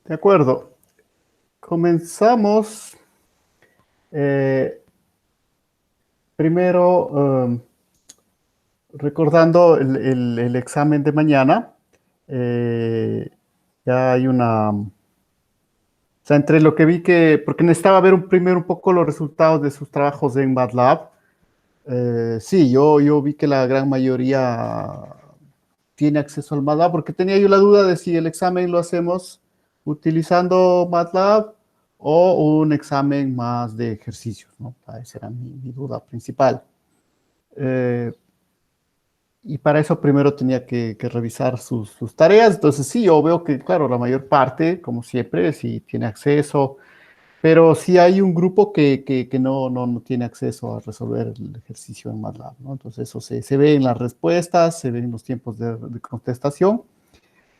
De acuerdo. Comenzamos primero recordando el examen de mañana. Eh, ya hay o sea, entre lo que vi porque necesitaba ver primero un poco los resultados de sus trabajos en MATLAB. Sí, yo vi que la gran mayoría tiene acceso al MATLAB, porque tenía yo la duda de si el examen lo hacemos utilizando MATLAB o un examen más de ejercicios, ¿no? Esa era mi duda principal. Eh, y para eso primero tenía que revisar sus tareas. Entonces sí, yo veo que, claro, la mayor parte, como siempre, sí tiene acceso, pero sí hay un grupo que no tiene acceso a resolver el ejercicio en MATLAB, ¿no? Entonces eso se ve en las respuestas, se ve en los tiempos de contestación.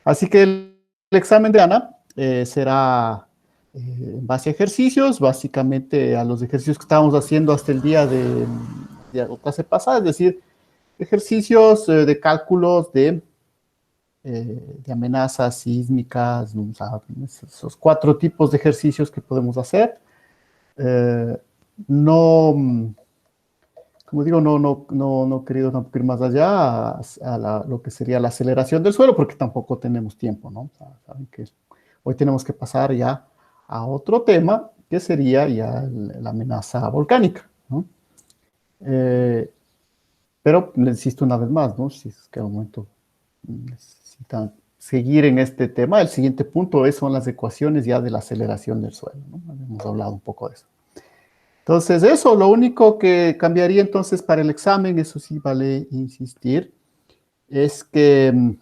Así que el examen de Ana será en base a ejercicios, básicamente a los ejercicios que estábamos haciendo hasta el día de la clase pasada, es decir, ejercicios de cálculos de amenazas sísmicas, o sea, esos 4 tipos de ejercicios que podemos hacer. No, como digo, no he querido ir más allá lo que sería la aceleración del suelo, porque tampoco tenemos tiempo, ¿no? O sea, saben que hoy tenemos que pasar ya a otro tema, que sería ya la amenaza volcánica, ¿no? Eh, pero le insisto una vez más, ¿no? Si es que al momento necesitan seguir en este tema, el siguiente punto son las ecuaciones ya de la aceleración del suelo, ¿no? Hemos hablado un poco de eso. Entonces, eso, lo único que cambiaría entonces para el examen, eso sí vale insistir, es que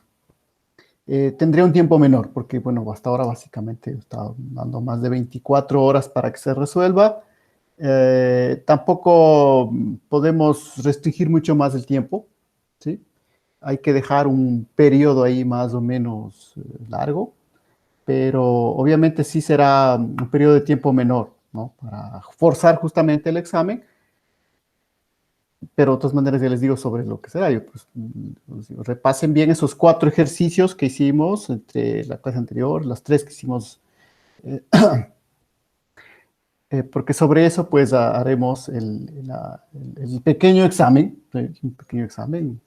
tendría un tiempo menor, porque, bueno, hasta ahora básicamente he estado dando más de 24 horas para que se resuelva. Tampoco podemos restringir mucho más el tiempo, ¿sí? Hay que dejar un periodo ahí más o menos largo, pero obviamente sí será un periodo de tiempo menor, ¿no? Para forzar justamente el examen, pero de todas maneras ya les digo sobre lo que será. Pues, repasen bien esos 4 ejercicios que hicimos entre la clase anterior, las 3 que hicimos, porque sobre eso pues haremos el pequeño examen, un pequeño examen.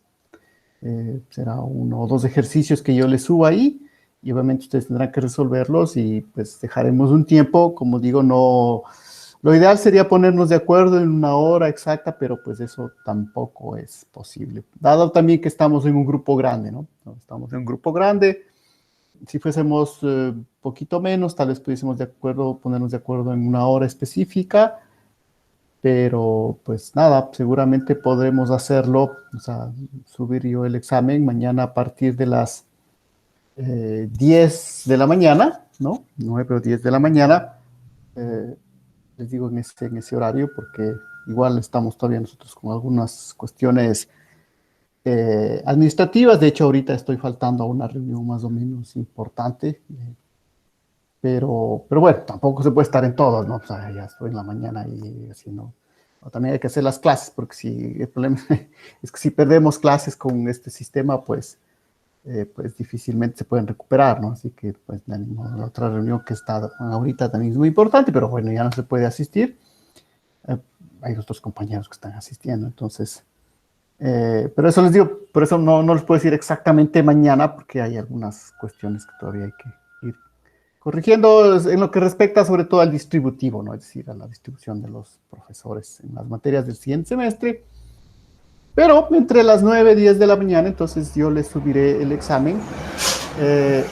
Será 1 o 2 ejercicios que yo les suba ahí, y obviamente ustedes tendrán que resolverlos, y pues dejaremos un tiempo, como digo, no, lo ideal sería ponernos de acuerdo en una hora exacta, pero pues eso tampoco es posible, dado también que estamos en un grupo grande, ¿no? Estamos en un grupo grande. Si fuésemos poquito menos, tal vez pudiésemos ponernos de acuerdo en una hora específica, pero pues nada, seguramente podremos hacerlo, o sea, subir yo el examen mañana a partir de las 10 de la mañana, ¿no? 9 o 10 de la mañana, eh, les digo en ese horario, porque igual estamos todavía nosotros con algunas cuestiones administrativas. De hecho, ahorita estoy faltando a una reunión más o menos importante, pero bueno, tampoco se puede estar en todos, ¿no? O sea, ya estoy en la mañana y así, ¿no? O también hay que hacer las clases, porque si el problema es que si perdemos clases con este sistema, pues difícilmente se pueden recuperar, ¿no? Así que, pues, la otra reunión que está ahorita también es muy importante, pero bueno, ya no se puede asistir. Eh, Hay otros compañeros que están asistiendo, entonces, pero eso les digo, por eso no les puedo decir exactamente mañana, porque hay algunas cuestiones que todavía hay que ir corrigiendo en lo que respecta sobre todo al distributivo, ¿no? Es decir, a la distribución de los profesores en las materias del siguiente semestre. Pero entre las 9 y 10 de la mañana, entonces yo les subiré el examen, eh,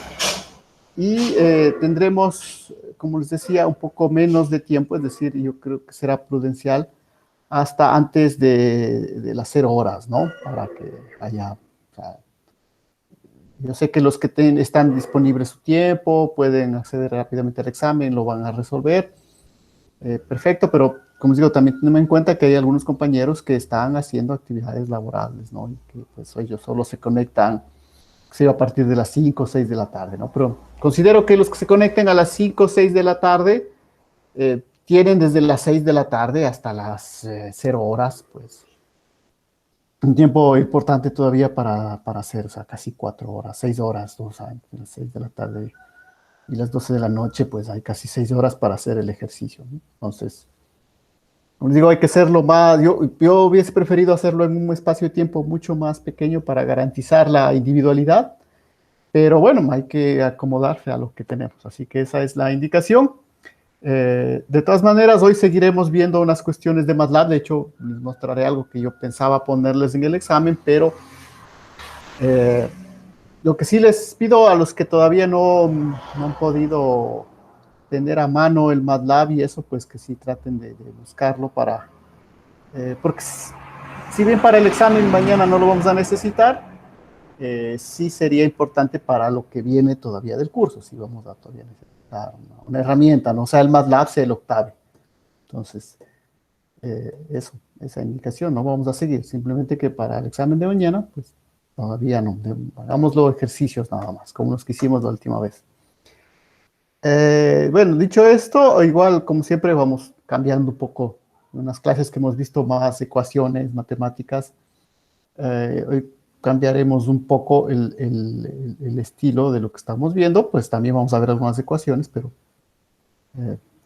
y tendremos, como les decía, un poco menos de tiempo, es decir, yo creo que será prudencial hasta antes de las 0 horas, ¿no? Para que haya, o sea, yo sé que los que están disponibles su tiempo, pueden acceder rápidamente al examen, lo van a resolver. Perfecto, pero como les digo, también tenemos en cuenta que hay algunos compañeros que están haciendo actividades laborables, ¿no? Y que pues ellos solo se conectan, sí, a partir de las 5 o 6 de la tarde, ¿no? Pero considero que los que se conecten a las 5 o 6 de la tarde tienen desde las 6 de la tarde hasta las 0 horas, pues un tiempo importante todavía para hacer, o sea, casi 4 horas, 6 horas, ¿no? O sea, entre las 6 de la tarde y las 12 de la noche, pues hay casi 6 horas para hacer el ejercicio, ¿no? Entonces, como les digo, hay que hacerlo más, yo hubiese preferido hacerlo en un espacio de tiempo mucho más pequeño para garantizar la individualidad, pero bueno, hay que acomodarse a lo que tenemos, así que esa es la indicación. De todas maneras, hoy seguiremos viendo unas cuestiones de MATLAB. De hecho, les mostraré algo que yo pensaba ponerles en el examen, pero eh, lo que sí les pido a los que todavía no han podido tener a mano el MATLAB y eso, pues que sí traten de buscarlo para, porque si bien para el examen mañana no lo vamos a necesitar, sí sería importante para lo que viene todavía del curso, si vamos a todavía necesitar una herramienta, no sea el MATLAB, sea el Octave. Entonces, eso, esa indicación, no vamos a seguir, simplemente que para el examen de mañana, pues todavía no, hagamos los ejercicios nada más, como los que hicimos la última vez. Bueno, dicho esto, igual como siempre vamos cambiando un poco unas clases que hemos visto más ecuaciones, matemáticas. Hoy cambiaremos un poco el estilo de lo que estamos viendo, pues también vamos a ver algunas ecuaciones, pero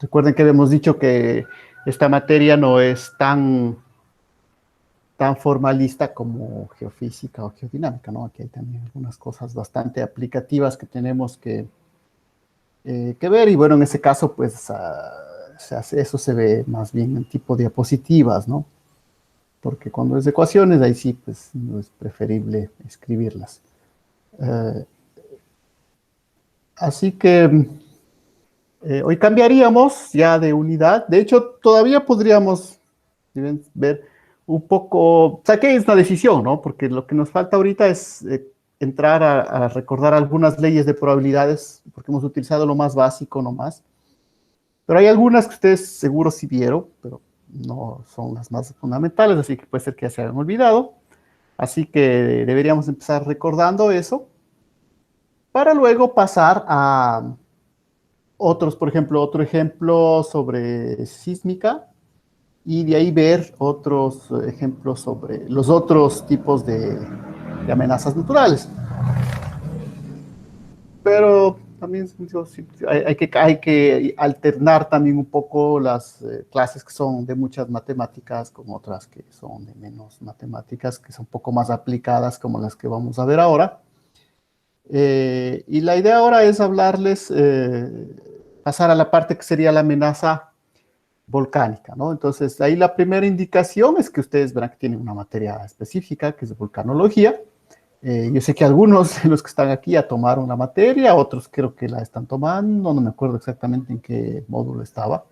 recuerden que habíamos dicho que esta materia no es tan formalista como geofísica o geodinámica, ¿no? Aquí hay también algunas cosas bastante aplicativas que tenemos que ver, y bueno, en ese caso, pues, eso se ve más bien en tipo diapositivas, ¿no? Porque cuando es de ecuaciones, ahí sí, pues, no es preferible escribirlas. Eh, Así que hoy cambiaríamos ya de unidad. De hecho, todavía podríamos ver un poco, o sea, que es una decisión, ¿no? Porque lo que nos falta ahorita es entrar a recordar algunas leyes de probabilidades, porque hemos utilizado lo más básico nomás. Pero hay algunas que ustedes seguro sí vieron, pero no son las más fundamentales, así que puede ser que ya se hayan olvidado. Así que deberíamos empezar recordando eso para luego pasar a otros, por ejemplo, otro ejemplo sobre sísmica y de ahí ver otros ejemplos sobre los otros tipos de amenazas naturales. Pero también hay que alternar también un poco las clases que son de muchas matemáticas con otras que son de menos matemáticas, que son un poco más aplicadas como las que vamos a ver ahora. Y la idea ahora es hablarles, pasar a la parte que sería la amenaza volcánica, ¿no? Entonces, ahí la primera indicación es que ustedes verán que tienen una materia específica, que es volcanología. Yo sé que algunos de los que están aquí ya tomaron la materia, otros creo que la están tomando, no me acuerdo exactamente en qué módulo estaba,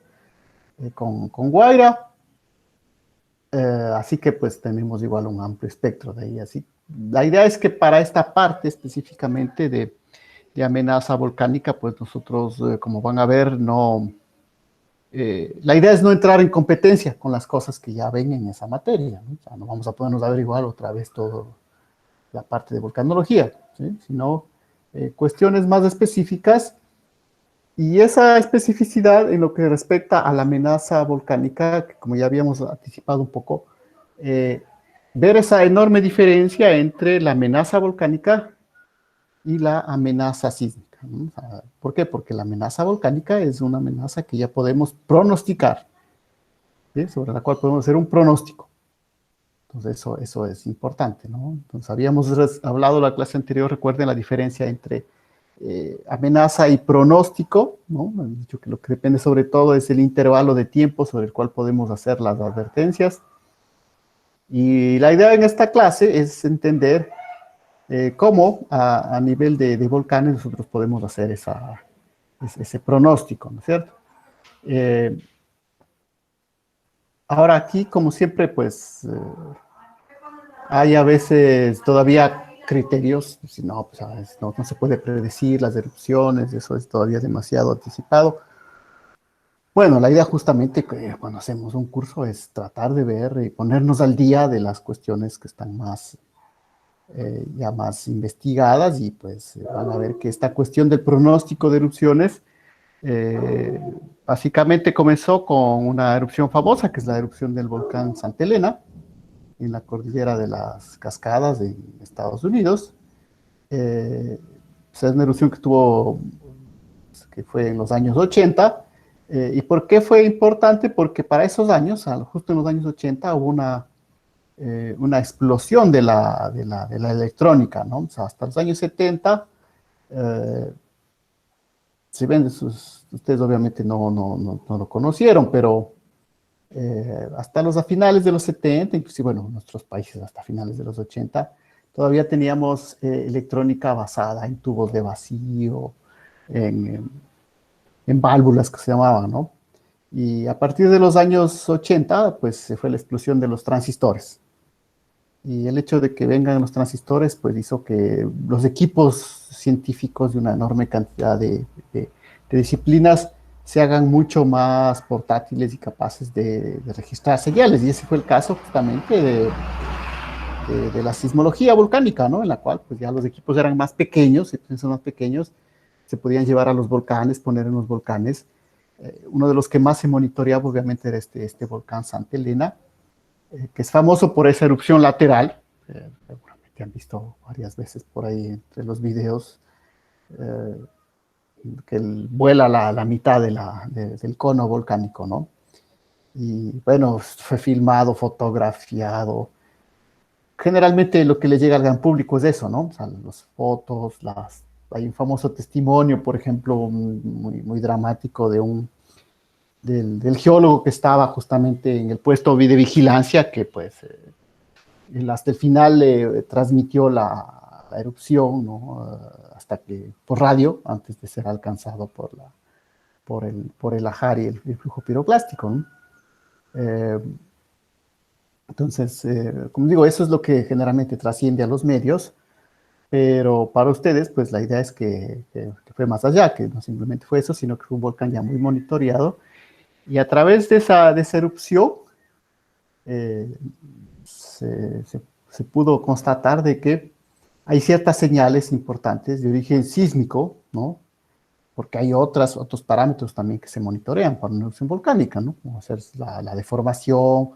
con Guaira. Así que pues tenemos igual un amplio espectro de ahí. Así, la idea es que para esta parte específicamente de amenaza volcánica, pues nosotros, como van a ver, no, la idea es no entrar en competencia con las cosas que ya ven en esa materia, ¿no? O sea, no vamos a podernos averiguar otra vez toda la parte de volcanología, ¿sí? Sino cuestiones más específicas, y esa especificidad en lo que respecta a la amenaza volcánica, que como ya habíamos anticipado un poco, eh, ver esa enorme diferencia entre la amenaza volcánica y la amenaza sísmica, ¿no? O sea, ¿por qué? Porque la amenaza volcánica es una amenaza que ya podemos pronosticar, ¿sí? Sobre la cual podemos hacer un pronóstico. Entonces eso es importante, ¿no? Entonces habíamos hablado la clase anterior, recuerden la diferencia entre amenaza y pronóstico, ¿no? Han dicho que lo que depende sobre todo es el intervalo de tiempo sobre el cual podemos hacer las advertencias. Y la idea en esta clase es entender cómo a nivel de volcanes nosotros podemos hacer ese pronóstico, ¿no es cierto? Eh, Ahora aquí, como siempre, pues hay a veces todavía criterios, si no, pues, no se puede predecir las erupciones, eso es todavía demasiado anticipado. Bueno, la idea justamente que cuando hacemos un curso es tratar de ver y ponernos al día de las cuestiones que están más, ya más investigadas, y pues van a ver que esta cuestión del pronóstico de erupciones eh, básicamente comenzó con una erupción famosa, que es la erupción del volcán Santa Elena, en la cordillera de las Cascadas en Estados Unidos. Es una erupción que tuvo que fue en los años 80. ¿Y por qué fue importante? Porque para esos años, justo en los años 80, hubo una explosión de la electrónica, ¿no? O sea, hasta los años 70, si ven, ustedes obviamente no lo conocieron, pero hasta a finales de los 70, inclusive, bueno, en nuestros países hasta finales de los 80, todavía teníamos electrónica basada en tubos de vacío, en válvulas que se llamaban, ¿no? Y a partir de los años 80, pues se fue la explosión de los transistores. Y el hecho de que vengan los transistores, pues hizo que los equipos científicos de una enorme cantidad de disciplinas se hagan mucho más portátiles y capaces de registrar señales. Y ese fue el caso justamente de la sismología volcánica, ¿no? En la cual pues ya los equipos eran más pequeños, son más pequeños, se podían llevar a los volcanes, poner en los volcanes. Uno de los que más se monitoreaba obviamente era este volcán Santa Elena, que es famoso por esa erupción lateral, seguramente han visto varias veces por ahí entre los videos, que vuela la mitad del cono volcánico, ¿no? Y bueno, fue filmado, fotografiado. Generalmente lo que le llega al gran público es eso, ¿no? O sea, las fotos, hay un famoso testimonio, por ejemplo, muy, muy dramático del geólogo que estaba justamente en el puesto de vigilancia, que pues hasta el final le transmitió la erupción, ¿no? Hasta que por radio, antes de ser alcanzado por el ajar y el flujo piroclástico, ¿no? Entonces, como digo, eso es lo que generalmente trasciende a los medios, pero para ustedes, pues la idea es que fue más allá, que no simplemente fue eso, sino que fue un volcán ya muy monitoreado, y a través de esa erupción eh, se pudo constatar de que hay ciertas señales importantes de origen sísmico, ¿no? Porque hay otros parámetros también que se monitorean para una erupción volcánica, ¿no? Como hacer la deformación,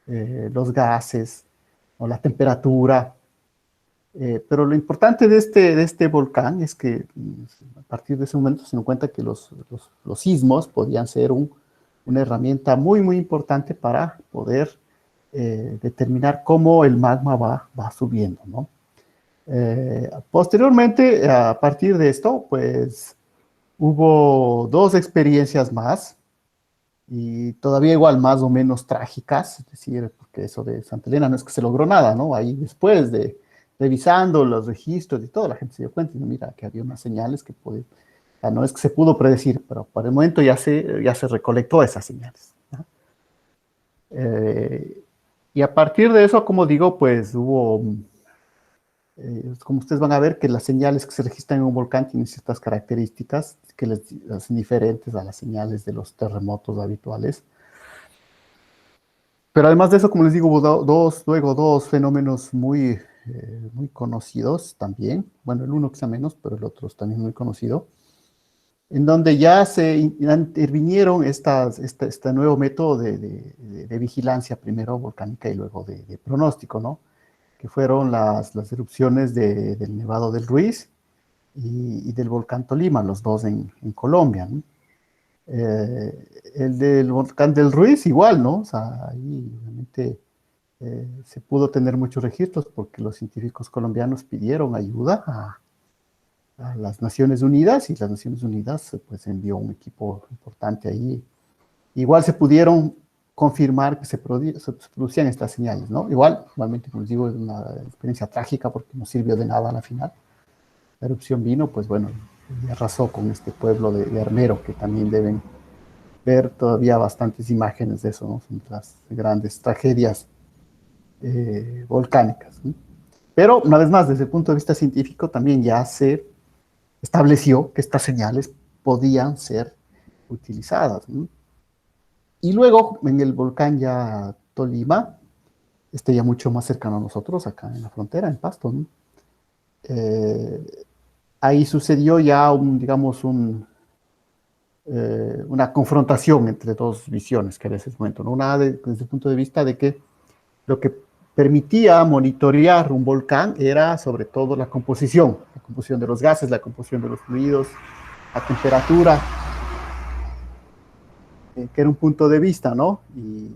los gases o la temperatura. Pero lo importante de este volcán es que a partir de ese momento se dio cuenta que los sismos podían ser una herramienta muy, muy importante para poder determinar cómo el magma va subiendo, ¿no? Posteriormente, a partir de esto, pues hubo dos experiencias más, y todavía igual más o menos trágicas, es decir, porque eso de Santa Elena no es que se logró nada, ¿no? Ahí después de revisando los registros y todo, la gente se dio cuenta y mira que había unas señales que no es que se pudo predecir, pero por el momento ya se recolectó esas señales, ¿no? Y a partir de eso, como digo, pues hubo, como ustedes van a ver, que las señales que se registran en un volcán tienen ciertas características que les hacen diferentes a las señales de los terremotos habituales. Pero además de eso, como les digo, hubo luego dos fenómenos muy conocidos también. Bueno, el uno quizá menos, pero el otro es también muy conocido, en donde ya se intervinieron este nuevo método de vigilancia, primero volcánica y luego de pronóstico, ¿no? Que fueron las erupciones del Nevado del Ruiz y del volcán Tolima, los dos en Colombia, ¿no? El del volcán del Ruiz igual, ¿no? O sea, ahí obviamente se pudo tener muchos registros porque los científicos colombianos pidieron ayuda a las Naciones Unidas, y las Naciones Unidas pues envió un equipo importante ahí. Igual se pudieron confirmar que se producían estas señales, ¿no? Igualmente, como les digo, es una experiencia trágica porque no sirvió de nada a la final. La erupción vino, pues bueno, y arrasó con este pueblo de Armero, que también deben ver todavía bastantes imágenes de eso, ¿no? Son las grandes tragedias volcánicas, ¿no? Pero, una vez más, desde el punto de vista científico, también ya se estableció que estas señales podían ser utilizadas, ¿no? Y luego, en el volcán ya Tolima, ya mucho más cercano a nosotros, acá en la frontera, en Pasto, ¿no? Ahí sucedió ya, digamos, una confrontación entre dos visiones que había en ese momento, ¿no? Una desde el punto de vista de que lo que permitía monitorear un volcán era sobre todo la composición de los gases, la composición de los fluidos, la temperatura, que era un punto de vista, ¿no? Y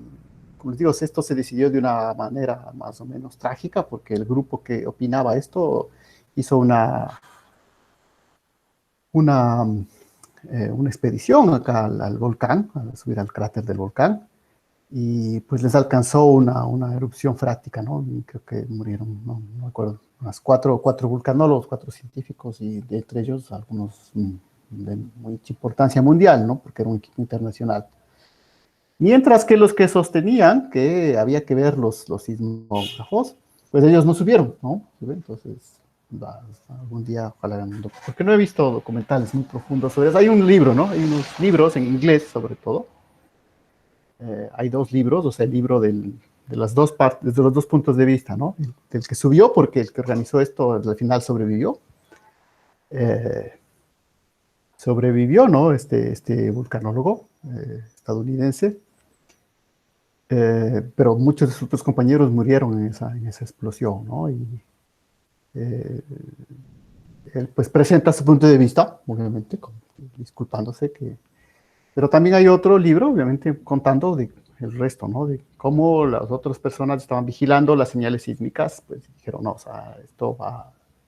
como les digo, esto se decidió de una manera más o menos trágica, porque el grupo que opinaba esto hizo una, una expedición acá al volcán, a subir al cráter del volcán, y pues les alcanzó una erupción freática, ¿no? Y creo que murieron, no me acuerdo, unas cuatro vulcanólogos, cuatro científicos, y de entre ellos algunos de mucha importancia mundial, ¿no? Porque era un equipo internacional. Mientras que los que sostenían que había que ver los sismógrafos, pues ellos no subieron, ¿no? Entonces, algún día, ojalá, porque no he visto documentales muy profundos sobre eso. Hay un libro, ¿no? Hay unos libros en inglés, sobre todo. Hay dos libros, o sea, el libro de las dos partes, de los dos puntos de vista, ¿no? El que subió, porque el que organizó esto al final sobrevivió. Eh, Sobrevivió, ¿no? Este vulcanólogo estadounidense. Pero muchos de sus otros compañeros murieron en esa explosión, ¿no? Y eh, él pues presenta su punto de vista, obviamente, disculpándose, pero también hay otro libro, obviamente, contando de el resto, ¿no? De cómo las otras personas estaban vigilando las señales sísmicas, pues dijeron, no, o sea, esto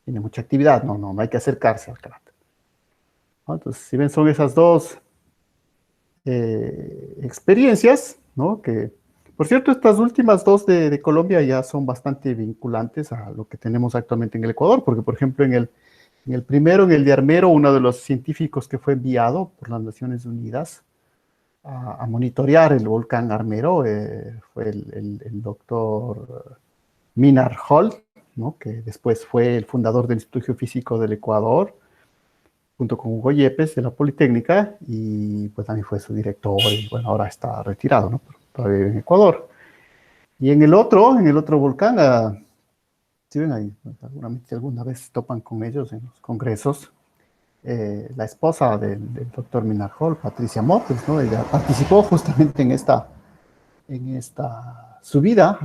tiene mucha actividad, no hay que acercarse al cráter, ¿no? Entonces, si ven, son esas dos experiencias, ¿no? Que, por cierto, estas últimas dos de Colombia ya son bastante vinculantes a lo que tenemos actualmente en el Ecuador, porque, por ejemplo, en el primero, en el de Armero, uno de los científicos que fue enviado por las Naciones Unidas a monitorear el volcán Armero fue el doctor Minar Hall, ¿no? Que después fue el fundador del Instituto Geofísico del Ecuador, junto con Hugo Yepes de la Politécnica, y pues también fue su director, y bueno, ahora está retirado, ¿no? Pero todavía vive en Ecuador. Y en el otro volcán, si ven ahí, seguramente alguna vez topan con ellos en los congresos, la esposa del doctor Minarjol, Patricia Motes, ¿no? Ella participó justamente en esta subida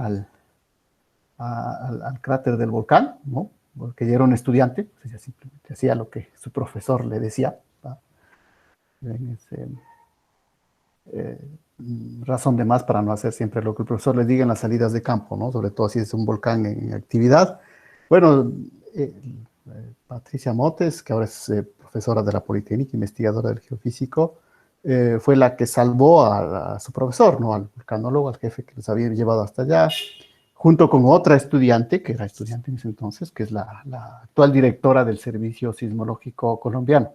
al cráter del volcán, ¿no? Porque ella era un estudiante, pues ella simplemente hacía lo que su profesor le decía, ¿no? En ese, eh, razón de más para no hacer siempre lo que el profesor les diga en las salidas de campo, ¿no? Sobre todo si es un volcán en actividad. Bueno, Patricia Motes, que ahora es profesora de la Politécnica, investigadora del geofísico, fue la que salvó a su profesor, ¿no? Al vulcanólogo, al jefe que les había llevado hasta allá, junto con otra estudiante, que era estudiante en ese entonces, que es la actual directora del Servicio Sismológico Colombiano.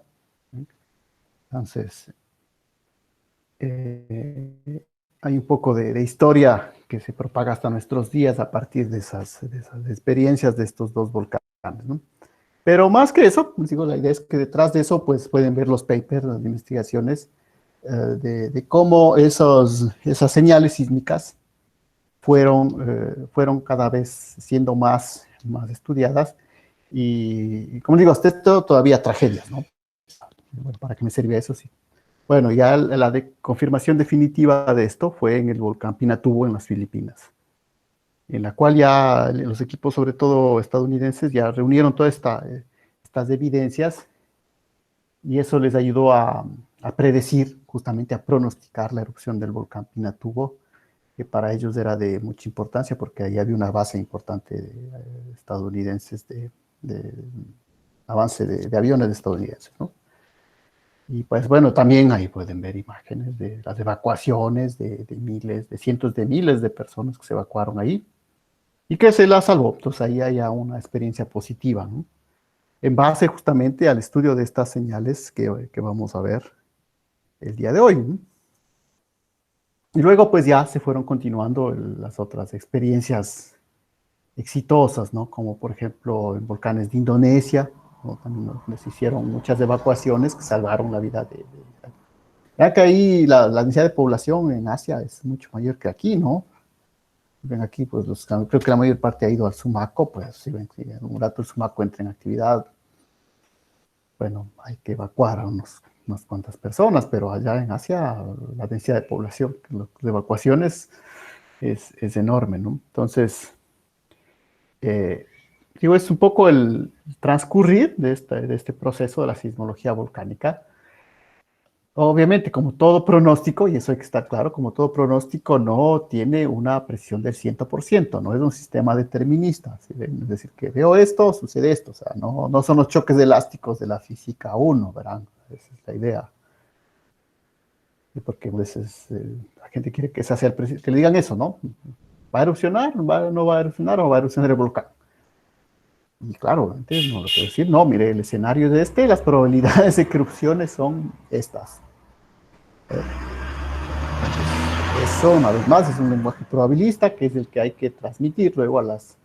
Entonces, hay un poco de historia que se propaga hasta nuestros días a partir de esas experiencias de estos dos volcanes, ¿no? Pero más que eso, les digo, la idea es que detrás de eso pues pueden ver los papers, las investigaciones de cómo esas señales sísmicas fueron cada vez siendo más estudiadas y como digo, hasta esto todavía tragedias, ¿no? Bueno, ¿para qué me servía eso? Sí. Bueno, ya la confirmación definitiva de esto fue en el volcán Pinatubo en las Filipinas, en la cual ya los equipos, sobre todo estadounidenses, ya reunieron todas estas evidencias y eso les ayudó a predecir, justamente a pronosticar la erupción del volcán Pinatubo, que para ellos era de mucha importancia porque ahí había una base importante de estadounidenses de avance de aviones estadounidenses, ¿no? Y pues bueno, también ahí pueden ver imágenes de las evacuaciones de miles, de cientos de miles de personas que se evacuaron ahí y que se las salvó. Entonces ahí hay una experiencia positiva, ¿no? En base justamente al estudio de estas señales que vamos a ver el día de hoy, ¿no? Y luego pues ya se fueron continuando las otras experiencias exitosas, ¿no? Como por ejemplo en volcanes de Indonesia, ¿no? También les hicieron muchas evacuaciones que salvaron la vida ya que ahí la densidad de población en Asia es mucho mayor que aquí, ¿no? Ven aquí, pues creo que la mayor parte ha ido al Sumaco, pues si ven que en un rato el Sumaco entra en actividad, bueno, hay que evacuar a unas cuantas personas, pero allá en Asia la densidad de población, de evacuaciones es enorme, ¿no? Entonces, eh, digo, es un poco el transcurrir de este proceso de la sismología volcánica. Obviamente, como todo pronóstico, y eso hay que estar claro, como todo pronóstico no tiene una precisión del 100%, no es un sistema determinista. ¿Sí? Es decir, que veo esto, sucede esto. O sea, no son los choques elásticos de la física 1, ¿verdad? Esa es la idea. Porque a veces la gente quiere que, que le digan eso, ¿no? ¿Va a erupcionar? ¿No va a erupcionar o va a erupcionar el volcán? Y claro, obviamente no lo puedo decir, no, mire, el escenario es este, las probabilidades de que erupciones son estas. Eso, una vez más, es un lenguaje probabilista que es el que hay que transmitir luego a las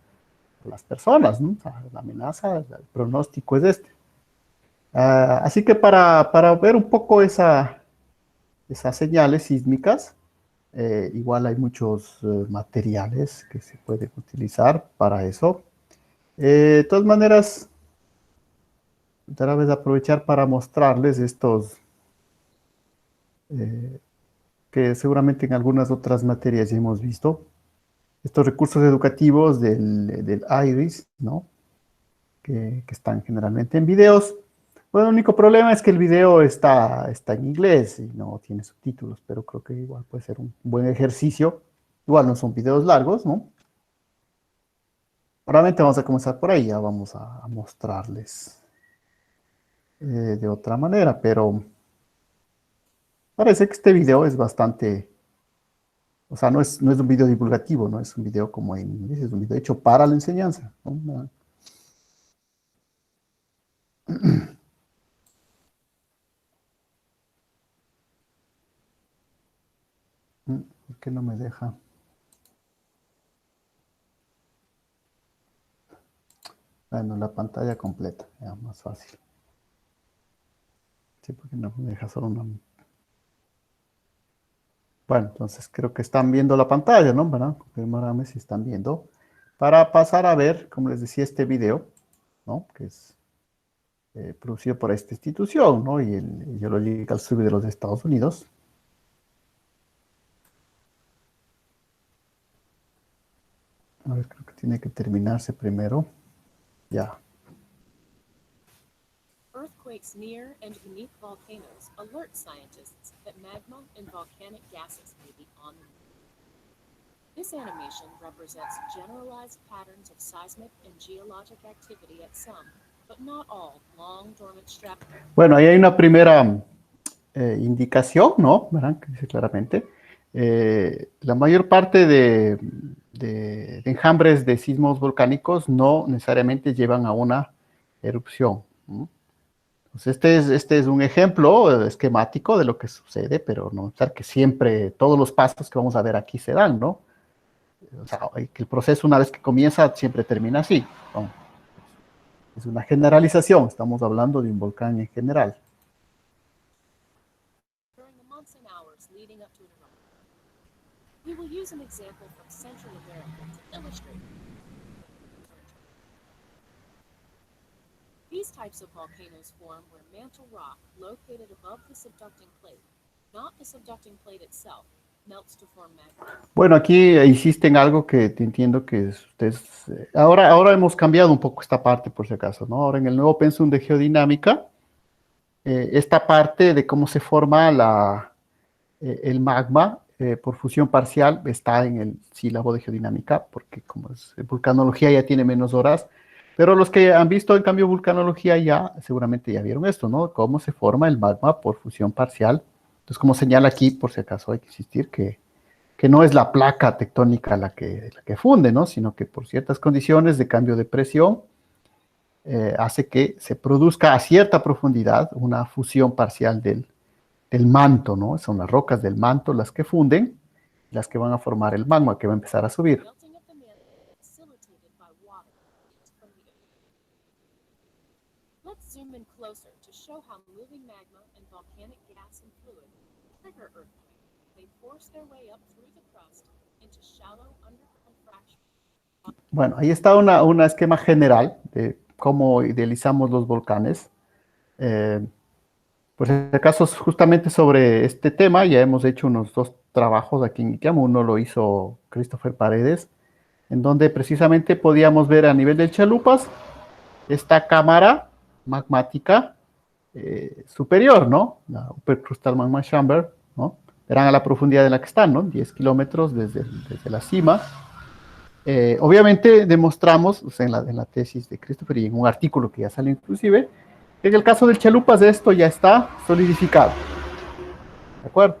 personas, ¿no? O sea, la amenaza, el pronóstico es este. Así que para ver un poco esas señales sísmicas, igual hay muchos materiales que se pueden utilizar para eso. De todas maneras, otra vez aprovechar para mostrarles estos, eh, que seguramente en algunas otras materias ya hemos visto, estos recursos educativos del IRIS, ¿no? Que están generalmente en videos. Bueno, el único problema es que el video está en inglés y no tiene subtítulos, pero creo que igual puede ser un buen ejercicio. Igual no son videos largos, ¿no? Realmente vamos a comenzar por ahí, ya vamos a mostrarles de otra manera, pero parece que este video es bastante, o sea, no es un video divulgativo, no es un video como es un video hecho para la enseñanza, ¿no? ¿Por qué no me deja? Bueno, la pantalla completa, ya más fácil. Sí, porque no me deja solo una. Bueno, entonces creo que están viendo la pantalla, ¿no? ¿Verdad? Confirmarme si están viendo. Para pasar a ver, como les decía, este video, ¿no? Que es producido por esta institución, ¿no? Y el Geological Survey de los Estados Unidos. A ver, creo que tiene que terminarse primero. Ya. Earthquakes near and beneath volcanoes alert scientists that magma and volcanic gases may be on the move. This animation represents generalized patterns of seismic and geologic activity at some, but not all, long dormant strata. Bueno, ahí hay una primera indicación, ¿no? ¿Verdad? Que dice claramente. La mayor parte de enjambres de sismos volcánicos no necesariamente llevan a una erupción. ¿No? Pues este es un ejemplo esquemático de lo que sucede, pero no pensar que siempre todos los pasos que vamos a ver aquí se dan, ¿no? O sea, que el proceso una vez que comienza siempre termina así, ¿no? Es una generalización, estamos hablando de un volcán en general. During the months and hours leading up to an eruption, we will use an example from Central America to illustrate. These types of volcanoes form where mantle rock located above the subducting plate, not the subducting plate itself, melts to form magma. Bueno, aquí insisten algo que entiendo que ustedes... ahora hemos cambiado un poco esta parte, por si acaso, ¿no? Ahora en el nuevo pensum de geodinámica, esta parte de cómo se forma el magma por fusión parcial está en el sílabo de geodinámica, porque como es vulcanología ya tiene menos horas, pero los que han visto en cambio vulcanología ya seguramente ya vieron esto, ¿no? Cómo se forma el magma por fusión parcial. Entonces, como señala aquí, por si acaso hay que insistir que no es la placa tectónica la que funde, ¿no? Sino que por ciertas condiciones de cambio de presión hace que se produzca a cierta profundidad una fusión parcial del manto, ¿no? Son las rocas del manto las que funden, las que van a formar el magma que va a empezar a subir. Melting of the mantle facilitated by water from the earth. Let's zoom in closer to show how moving magma and volcanic gas and fluid trigger earthquakes. They force their way up through the crust into shallow underground fractures. Bueno, ahí está una esquema general de cómo idealizamos los volcanes. Por si acaso, justamente sobre este tema, ya hemos hecho unos 2 trabajos aquí en ICAM. Uno lo hizo Christopher Paredes, en donde precisamente podíamos ver a nivel de chalupas esta cámara magmática superior, ¿no? La Upper Crustal Magma Chamber, ¿no? Verán a la profundidad en la que están, ¿no? 10 kilómetros desde la cima. Obviamente demostramos, o sea, en la tesis de Christopher y en un artículo que ya salió inclusive, que en el caso del Chalupas esto ya está solidificado. ¿De acuerdo?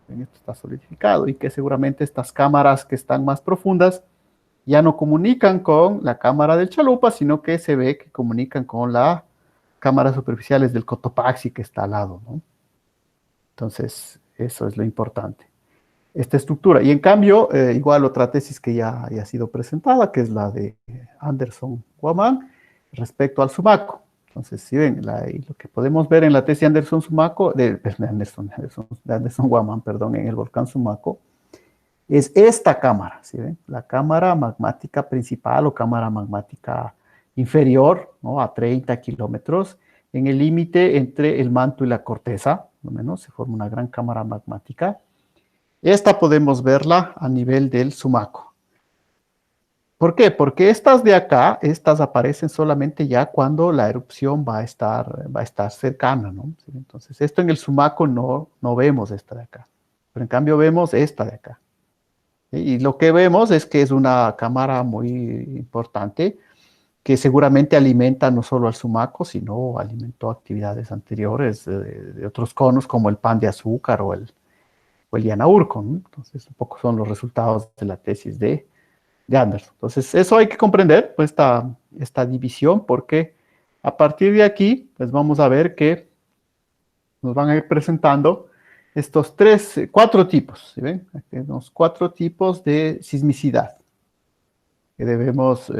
Esto está solidificado y que seguramente estas cámaras que están más profundas ya no comunican con la cámara del Chalupa, sino que se ve que comunican con las cámaras superficiales del Cotopaxi que está al lado, ¿no? Entonces, eso es lo importante. Esta estructura. Y en cambio, igual otra tesis que ya ha sido presentada, que es la de Anderson Guamán, respecto al Sumaco. Entonces, si ven, lo que podemos ver en la tesis de Anderson Sumaco, de Anderson Guamán, perdón, en el volcán Sumaco, es esta cámara, ¿sí ven? La cámara magmática principal o cámara magmática inferior, ¿no? A 30 kilómetros, en el límite entre el manto y la corteza, lo menos, se forma una gran cámara magmática. Esta podemos verla a nivel del Sumaco. ¿Por qué? Porque estas de acá, estas aparecen solamente ya cuando la erupción va a estar cercana, ¿no? ¿Sí? Entonces, esto en el Sumaco no vemos esta de acá, pero en cambio vemos esta de acá. Y lo que vemos es que es una cámara muy importante que seguramente alimenta no solo al Sumaco, sino alimentó actividades anteriores de otros conos como el Pan de Azúcar o el Llanaurco, ¿no? Entonces, un poco son los resultados de la tesis de Anderson. Entonces, eso hay que comprender, pues, esta división, porque a partir de aquí, pues vamos a ver que nos van a ir presentando estos cuatro tipos, ¿sí ven? Aquí tenemos 4 tipos de sismicidad que debemos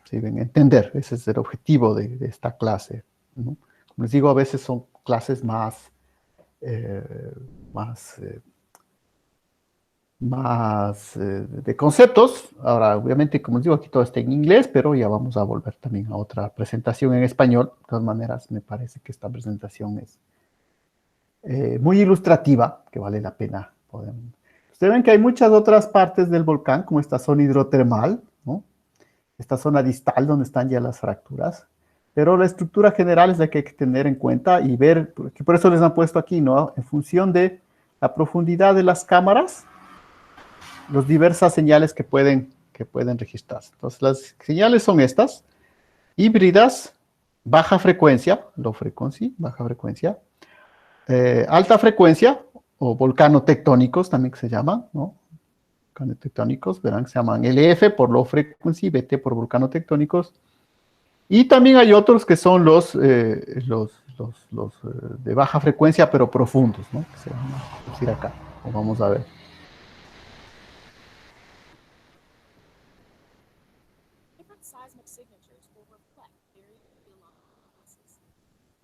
¿sí ven? Entender. Ese es el objetivo de esta clase, ¿no? Como les digo, a veces son clases más de conceptos. Ahora, obviamente, como les digo, aquí todo está en inglés, pero ya vamos a volver también a otra presentación en español. De todas maneras, me parece que esta presentación es muy ilustrativa, que vale la pena. Ustedes ven que hay muchas otras partes del volcán, como esta zona hidrotermal, ¿no? Esta zona distal donde están ya las fracturas. Pero la estructura general es la que hay que tener en cuenta y ver, que por eso les han puesto aquí, ¿no? En función de la profundidad de las cámaras, las diversas señales que pueden registrarse. Entonces, las señales son estas: híbridas, baja frecuencia, low frequency, baja frecuencia, alta frecuencia, o volcanotectónicos también que se llaman, ¿no? Volcanotectónicos, verán que se llaman LF por low frequency, BT por volcanotectónicos. Y también hay otros que son los de baja frecuencia, pero profundos, ¿no? Que se van a decir acá, como vamos a ver. Different seismic signatures will reflect various geological.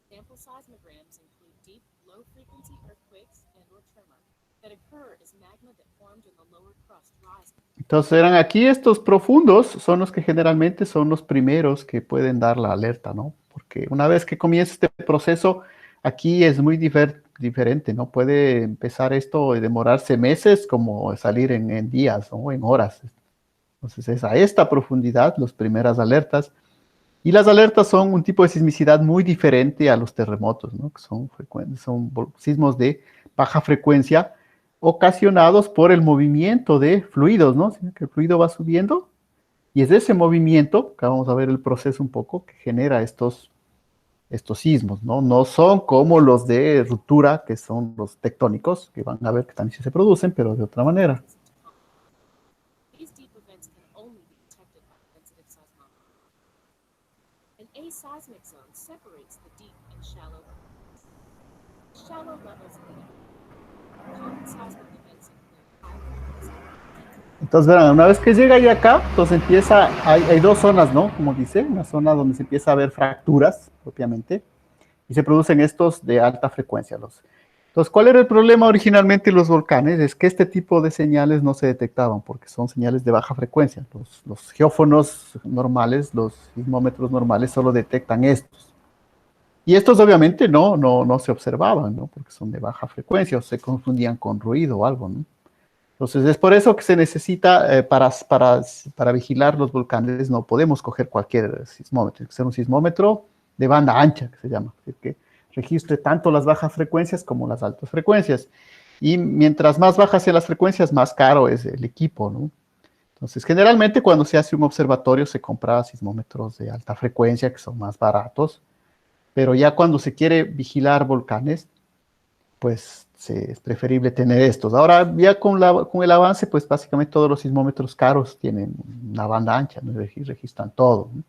Sample seismograms include deep, low-frequency earthquakes and/or tremor that occur as magma that formed in the lower crust rises. Entonces, eran aquí estos profundos, son los que generalmente son los primeros que pueden dar la alerta, ¿no? Porque una vez que comienza este proceso, aquí es muy diferente, ¿no? Puede empezar esto y demorarse meses, como salir en días, ¿no? En horas. Entonces, es a esta profundidad las primeras alertas. Y las alertas son un tipo de sismicidad muy diferente a los terremotos, ¿no? Que son sismos de baja frecuencia, ocasionados por el movimiento de fluidos, ¿no? Que el fluido va subiendo y es ese movimiento, acá vamos a ver el proceso un poco, que genera estos sismos, ¿no? No son como los de ruptura, que son los tectónicos, que van a ver que también sí se producen, pero de otra manera. These deep events can only be detected by sensitive seismometry. An aseismic zone separates the deep and shallow levels. Shallow levels of the common seismic events include high frequency. Entonces, verán, una vez que llega ahí acá, entonces hay 2 zonas, ¿no? Como dice, una zona donde se empieza a ver fracturas, propiamente, y se producen estos de alta frecuencia. Entonces, ¿cuál era el problema originalmente en los volcanes? Es que este tipo de señales no se detectaban, porque son señales de baja frecuencia. Los geófonos normales, los sismómetros normales, solo detectan estos. Y estos obviamente no se observaban, ¿no? Porque son de baja frecuencia, o se confundían con ruido o algo, ¿no? Entonces, es por eso que se necesita, para vigilar los volcanes, no podemos coger cualquier sismómetro. Tiene que ser un sismómetro de banda ancha, que se llama, es decir, que registre tanto las bajas frecuencias como las altas frecuencias. Y mientras más bajas sean las frecuencias, más caro es el equipo, ¿no? Entonces, generalmente cuando se hace un observatorio se compra sismómetros de alta frecuencia, que son más baratos, pero ya cuando se quiere vigilar volcanes, pues es preferible tener estos. Ahora, ya con el avance, pues básicamente todos los sismómetros caros tienen una banda ancha, ¿no? Registran todo, ¿no?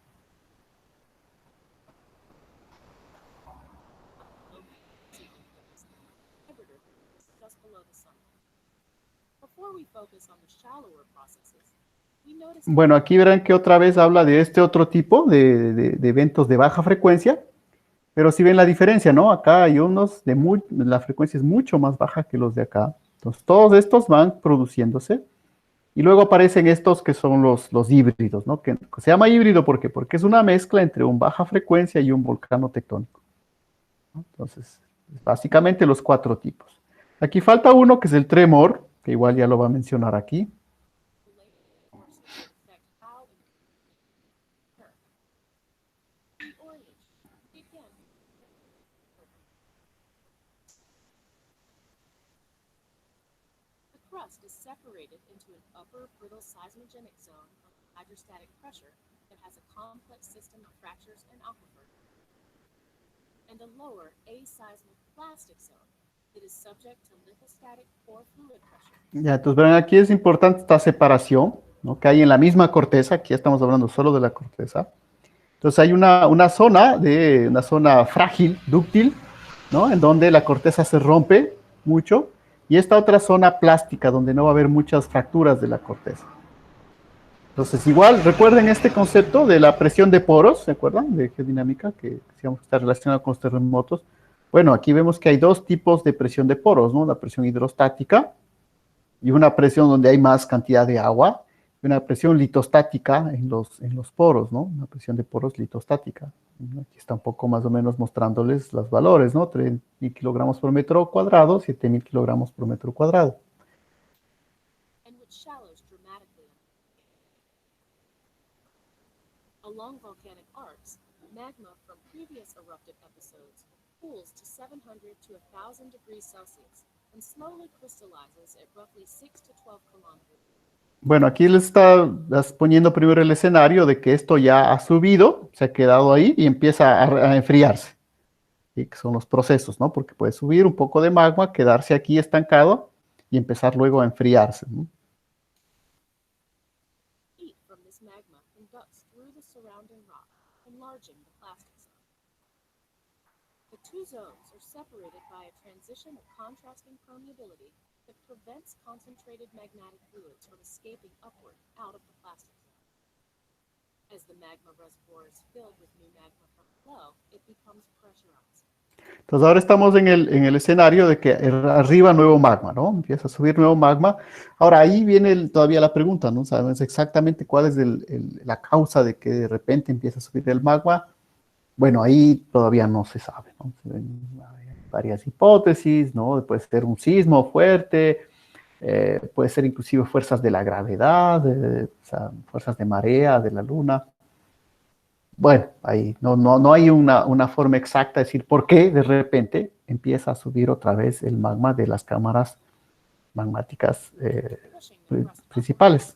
Just below the sun. Before we focus on the shallower processes, we notice Bueno, aquí verán que otra vez habla de este otro tipo de eventos de baja frecuencia, pero si ven la diferencia, ¿no? Acá hay unos la frecuencia es mucho más baja que los de acá. Entonces, todos estos van produciéndose. Y luego aparecen estos que son los híbridos, ¿no? Que se llama híbrido ¿por qué? Porque es una mezcla entre un baja frecuencia y un volcán tectónico, ¿no? Entonces, básicamente los cuatro tipos. Aquí falta uno que es el tremor, que igual ya lo va a mencionar aquí. Crust is separated into an upper brittle seismogenic zone of hydrostatic pressure that has a complex system of fractures and aquifers, and a lower aseismoplastic zone that is subject to lithostatic pore fluid pressure. Ya, entonces verán, aquí es importante esta separación, ¿no? Que hay en la misma corteza, aquí estamos hablando solo de la corteza. Entonces hay una zona frágil, dúctil, ¿no? En donde la corteza se rompe mucho, y esta otra zona plástica, donde no va a haber muchas fracturas de la corteza. Entonces, igual, recuerden este concepto de la presión de poros, ¿se acuerdan? De geodinámica, que decíamos que está relacionado con los terremotos. Bueno, aquí vemos que hay dos tipos de presión de poros, ¿no? La presión hidrostática y una presión donde hay más cantidad de agua, y una presión litostática en los poros, ¿no? Una presión de poros litostática. Aquí está un poco más o menos mostrándoles los valores, ¿no? 3.000 kilogramos por metro cuadrado, 7.000 kilogramos por metro cuadrado. Along volcanic arcs, magma from previous eruptive episodes cools to 700 to 1,000 degrees Celsius and slowly crystallizes at roughly 6 to 12 kilometers. Bueno, aquí les está poniendo primero el escenario de que esto ya ha subido, se ha quedado ahí y empieza a enfriarse. ¿Sí? Que son los procesos, ¿no? Porque puede subir un poco de magma, quedarse aquí estancado y empezar luego a enfriarse, ¿no? Heat from this magma conducts through the surrounding rock, enlarging the plastic zone. The two zones are separated by a transition of contrasting permeability that prevents concentrated magmatic fluids from escaping upward out of the plastic zone. As the magma reservoir is filled with new magma from below, it becomes pressurized. Entonces ahora estamos en el escenario de que arriba nuevo magma, ¿no? Empieza a subir nuevo magma. Ahora ahí viene todavía la pregunta, ¿no? Sabemos exactamente cuál es la causa de que de repente empieza a subir el magma. Bueno, ahí todavía no se sabe, ¿no? Hay varias hipótesis, ¿no? Puede ser un sismo fuerte, puede ser inclusive fuerzas de la gravedad, o sea, fuerzas de marea, de la luna. Bueno, ahí no hay una forma exacta de decir por qué de repente empieza a subir otra vez el magma de las cámaras magmáticas principales.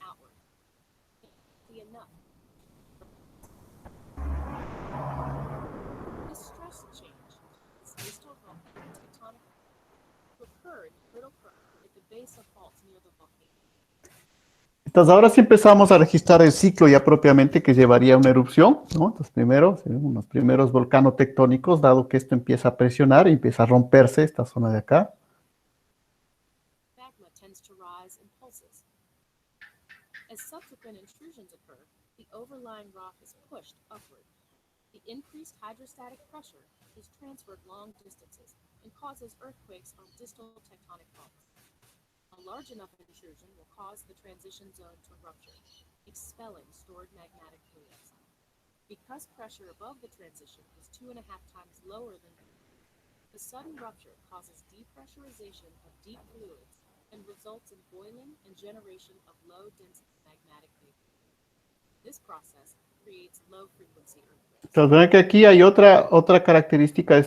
Entonces ahora sí empezamos a registrar el ciclo ya propiamente que llevaría a una erupción, ¿no? Entonces primero, unos primeros volcanotectónicos, dado que esto empieza a presionar y empieza a romperse esta zona de acá. Magma tends to rise in pulses. As subsequent intrusions occur, the overlying rock is pushed upward. The increased hydrostatic pressure is transferred long distances and causes earthquakes on distal tectonic faults. A large enough intrusion will cause the transition zone to rupture, expelling stored magmatic fluids. Because pressure above the transition is 2.5 times lower than the sudden rupture causes depressurization of deep fluids and results in boiling and generation of low-density magmatic vapor. This process creates low-frequency earthquakes. Entonces, ven que aquí hay otra característica de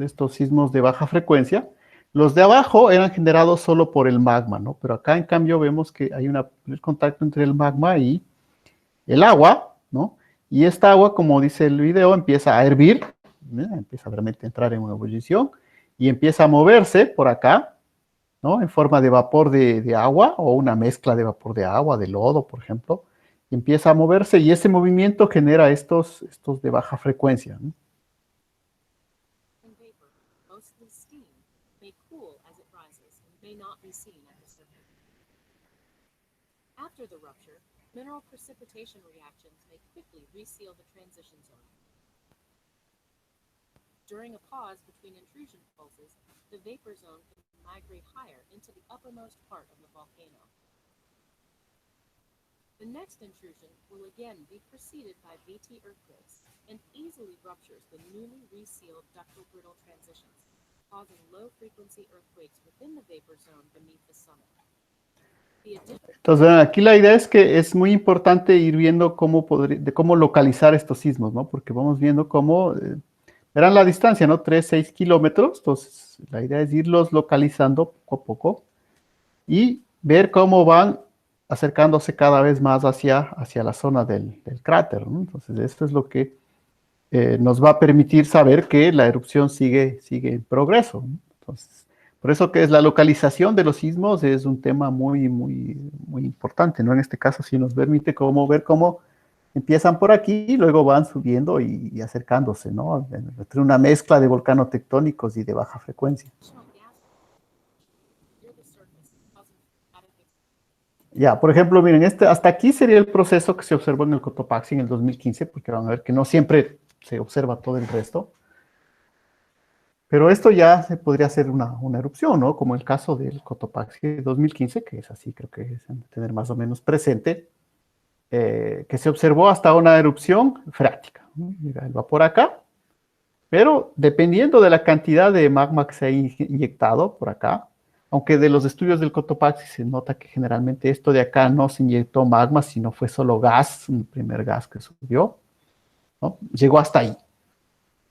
estos sismos de baja frecuencia. Los de abajo eran generados solo por el magma, ¿no? Pero acá, en cambio, vemos que hay un contacto entre el magma y el agua, ¿no? Y esta agua, como dice el video, empieza a hervir, ¿no? Empieza realmente a entrar en una ebullición y empieza a moverse por acá, ¿no? En forma de vapor de agua o una mezcla de vapor de agua, de lodo, por ejemplo. Y empieza a moverse y ese movimiento genera estos de baja frecuencia, ¿no? And vapor, mostly steam, may cool as it rises and may not be seen at the surface. After the rupture, mineral precipitation reactions may quickly reseal the transition zone. During a pause between intrusion pulses, the vapor zone can migrate higher into the uppermost part of the volcano. The next intrusion will again be preceded by VT earthquakes and easily ruptures the newly resealed ductile brittle transitions, causing low-frequency earthquakes within the vapor zone beneath the summit. Entonces, aquí la idea es que es muy importante ir viendo cómo localizar estos sismos, ¿no? Porque vamos viendo cómo, verán la distancia, ¿no? 3, 6 kilómetros, entonces la idea es irlos localizando poco a poco y ver cómo van acercándose cada vez más hacia la zona del cráter, ¿no? Entonces, esto es lo que nos va a permitir saber que la erupción sigue en progreso, ¿no? Entonces, por eso que es la localización de los sismos es un tema muy importante, ¿no? En este caso sí nos permite ver cómo empiezan por aquí y luego van subiendo y acercándose, ¿no? Entre una mezcla de volcanos tectónicos y de baja frecuencia. Ya, por ejemplo, miren, hasta aquí sería el proceso que se observó en el Cotopaxi en el 2015, porque van a ver que no siempre se observa todo el resto. Pero esto ya se podría hacer una erupción, ¿no? Como el caso del Cotopaxi de 2015, que es así, creo que es de tener más o menos presente, que se observó hasta una erupción freática, ¿no? Mira, el vapor acá, pero dependiendo de la cantidad de magma que se ha inyectado por acá, aunque de los estudios del Cotopaxi se nota que generalmente esto de acá no se inyectó magma, sino fue solo gas, un primer gas que subió, ¿no? Llegó hasta ahí.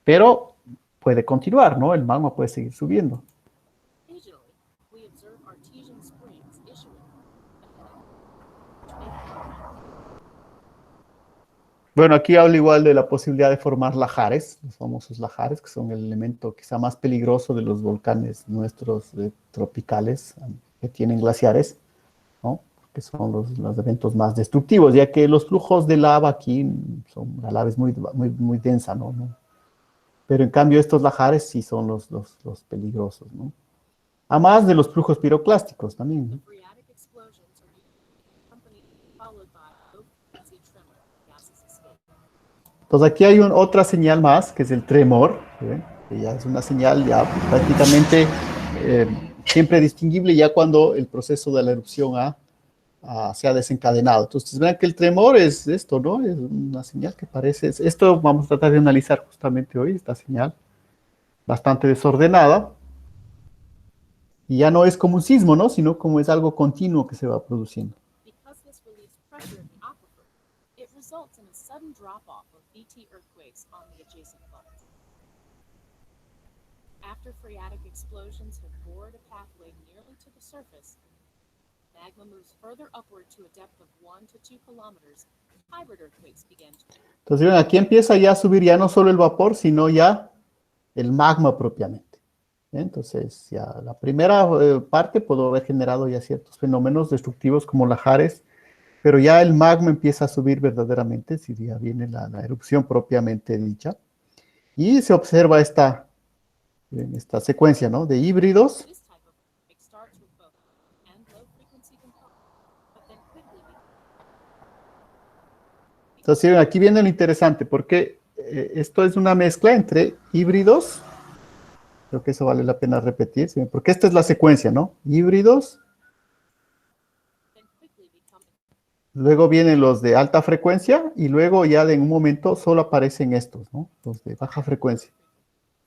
Pero puede continuar, ¿no? El magma puede seguir subiendo. Bueno, aquí habla igual de la posibilidad de formar lajares, los famosos lajares, que son el elemento quizá más peligroso de los volcanes nuestros tropicales que tienen glaciares, ¿no? Que son los eventos más destructivos, ya que los flujos de lava aquí son, la lava es muy densa, ¿no? Pero en cambio estos lajares sí son los peligrosos, ¿no? Además de los flujos piroclásticos también, ¿no? Entonces aquí hay otra señal más, que es el tremor, ¿sí? Que ya es una señal ya prácticamente siempre distinguible ya cuando el proceso de la erupción se ha desencadenado. Entonces vean que el tremor es esto, ¿no? Es una señal que parece, esto vamos a tratar de analizar justamente hoy, esta señal bastante desordenada, y ya no es como un sismo, ¿no? Sino como es algo continuo que se va produciendo. After phreatic explosions have bored a pathway nearly to the surface, magma moves further upward to a depth of 1 to 2 kilometers. Hybrid earthquakes begin. Entonces, aquí empieza ya a subir ya no solo el vapor, sino ya el magma propiamente. Entonces, ya la primera parte pudo haber generado ya ciertos fenómenos destructivos como lajares, pero ya el magma empieza a subir verdaderamente, si ya viene la erupción propiamente dicha. Y se observa esta secuencia, ¿no? De híbridos. Entonces, aquí viene lo interesante, porque esto es una mezcla entre híbridos. Creo que eso vale la pena repetir, ¿sí? Porque esta es la secuencia, ¿no? Híbridos. Luego vienen los de alta frecuencia y luego ya en un momento solo aparecen estos, ¿no? Los de baja frecuencia,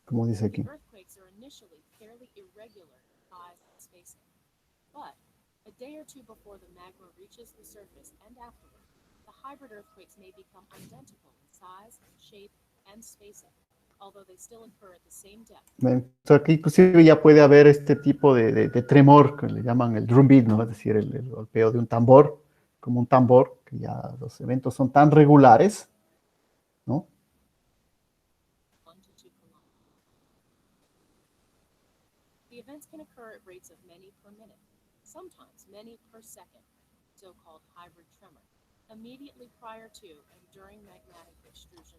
como dice aquí. hybrid earthquakes may become identical in size, shape, and spacing, although they still occur at the same depth. Entonces aquí inclusive ya puede haber este tipo de tremor que le llaman el drum beat, ¿no? Es decir, el golpeo de un tambor, como un tambor, que ya los eventos son tan regulares, ¿no? 1 to 2 kilometers. The events can occur at rates of many per minute, sometimes many per second, so-called hybrid tremor, immediately prior to and during magmatic extrusion.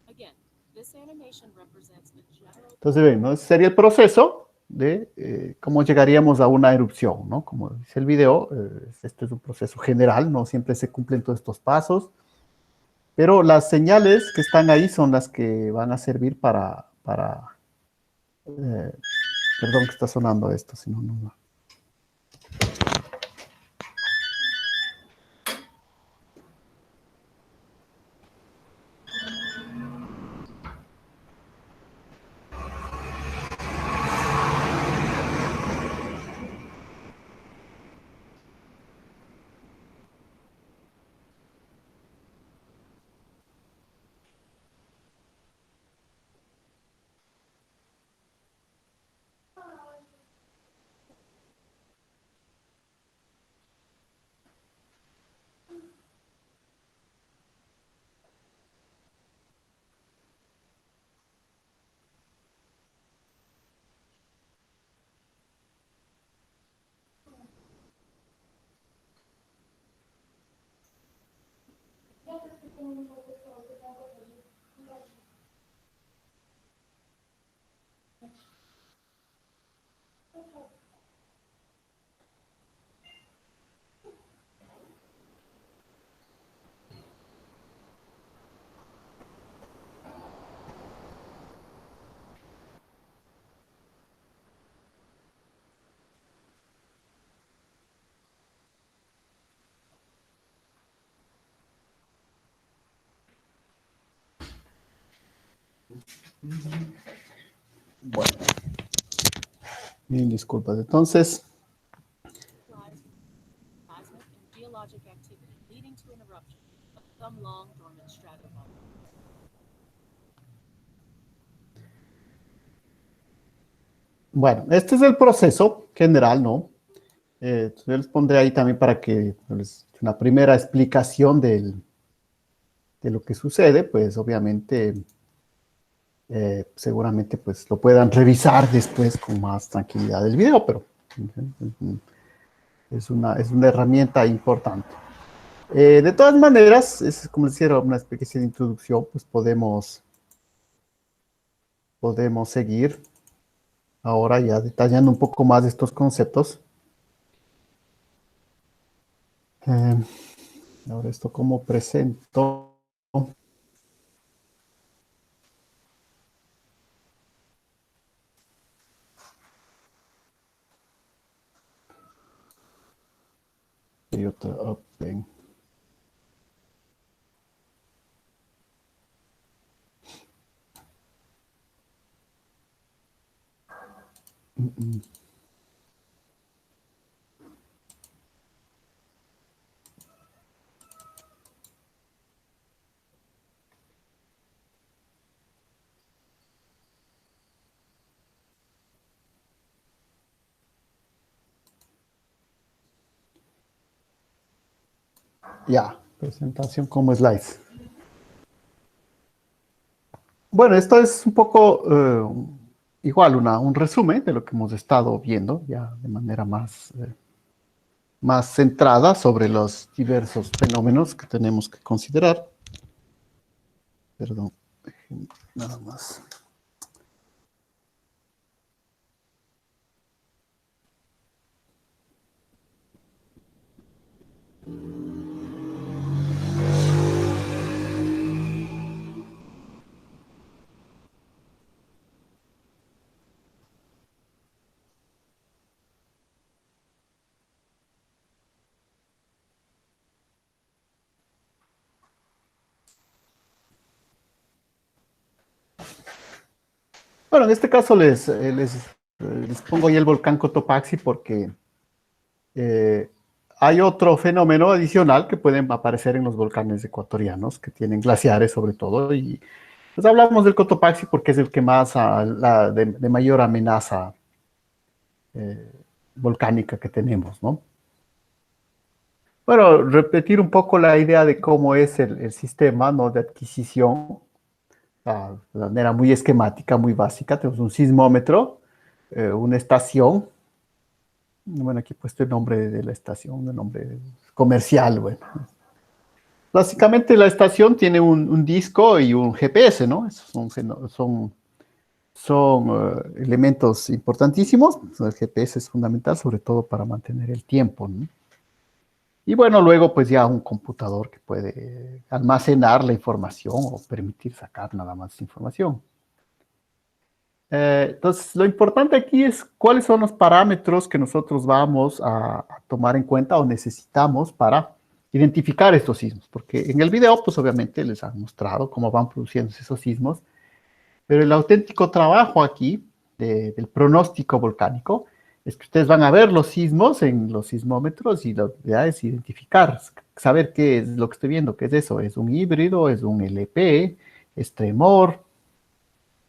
Again, this animation represents a general... Entonces, ven, ¿no? Ese sería el proceso de cómo llegaríamos a una erupción, ¿no? Como dice el video, este es un proceso general, no siempre se cumplen todos estos pasos, pero las señales que están ahí son las que van a servir perdón que está sonando esto, si no, no. Bueno, mil disculpas. Entonces, seismic and geologic activity leading to an eruption of some long dormant stratovolcano. bueno, este es el proceso general, ¿no? Yo les pondré ahí también para que pues, una primera explicación de lo que sucede, pues obviamente, seguramente pues lo puedan revisar después con más tranquilidad del video, pero es una herramienta importante. De todas maneras, es como les decía, una especie de introducción, pues podemos seguir ahora ya detallando un poco más estos conceptos. Ahora esto como presento. Y otra open. Ya, presentación como slides. Bueno, esto es un poco igual un resumen de lo que hemos estado viendo, ya de manera más centrada sobre los diversos fenómenos que tenemos que considerar. Perdón, nada más. Bueno, en este caso les pongo ahí el volcán Cotopaxi porque hay otro fenómeno adicional que pueden aparecer en los volcanes ecuatorianos, que tienen glaciares sobre todo, y pues hablamos del Cotopaxi porque es el que más, de mayor amenaza eh, volcánica que tenemos, ¿no? Bueno, repetir un poco la idea de cómo es el sistema, ¿no?, de adquisición, de manera muy esquemática, muy básica. Tenemos un sismómetro, una estación. Bueno, aquí he puesto el nombre de la estación, el nombre comercial, bueno. Básicamente la estación tiene un disco y un GPS, ¿no? Esos son elementos importantísimos. El GPS es fundamental, sobre todo para mantener el tiempo, ¿no? Y bueno, luego pues ya un computador que puede almacenar la información o permitir sacar nada más información. Entonces, lo importante aquí es cuáles son los parámetros que nosotros vamos a tomar en cuenta o necesitamos para identificar estos sismos, porque en el video, pues obviamente les han mostrado cómo van produciéndose esos sismos, pero el auténtico trabajo aquí del pronóstico volcánico es que ustedes van a ver los sismos en los sismómetros y la idea es identificar, saber qué es lo que estoy viendo, qué es eso, es un híbrido, es un LP, es tremor,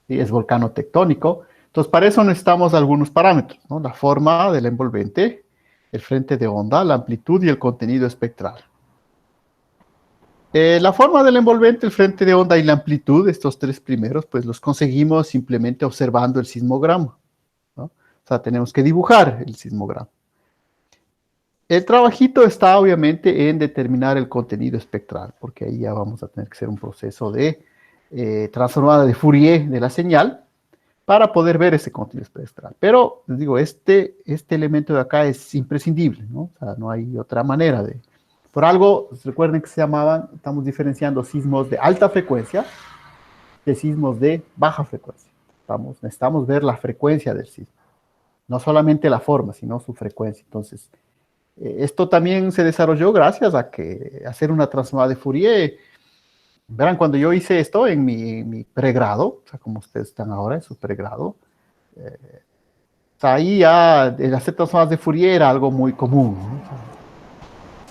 ¿sí?, es volcano tectónico. Entonces, para eso necesitamos algunos parámetros, ¿no? La forma del envolvente, el frente de onda, la amplitud y el contenido espectral. La forma del envolvente, el frente de onda y la amplitud, estos tres primeros, pues los conseguimos simplemente observando el sismograma, ¿no? O sea, tenemos que dibujar el sismograma. El trabajito está obviamente en determinar el contenido espectral, porque ahí ya vamos a tener que hacer un proceso de transformada de Fourier de la señal para poder ver ese contenido espectral. Pero, les digo, este elemento de acá es imprescindible, ¿no? O sea, no hay otra manera de... Por algo, recuerden que se llamaban, estamos diferenciando sismos de alta frecuencia de sismos de baja frecuencia. Necesitamos ver la frecuencia del sismo, no solamente la forma, sino su frecuencia. Entonces, esto también se desarrolló gracias a que hacer una transformada de Fourier. Verán, cuando yo hice esto en mi pregrado, o sea, como ustedes están ahora en su pregrado, o sea, ahí ya el hacer transformadas de Fourier era algo muy común, ¿no? O sea,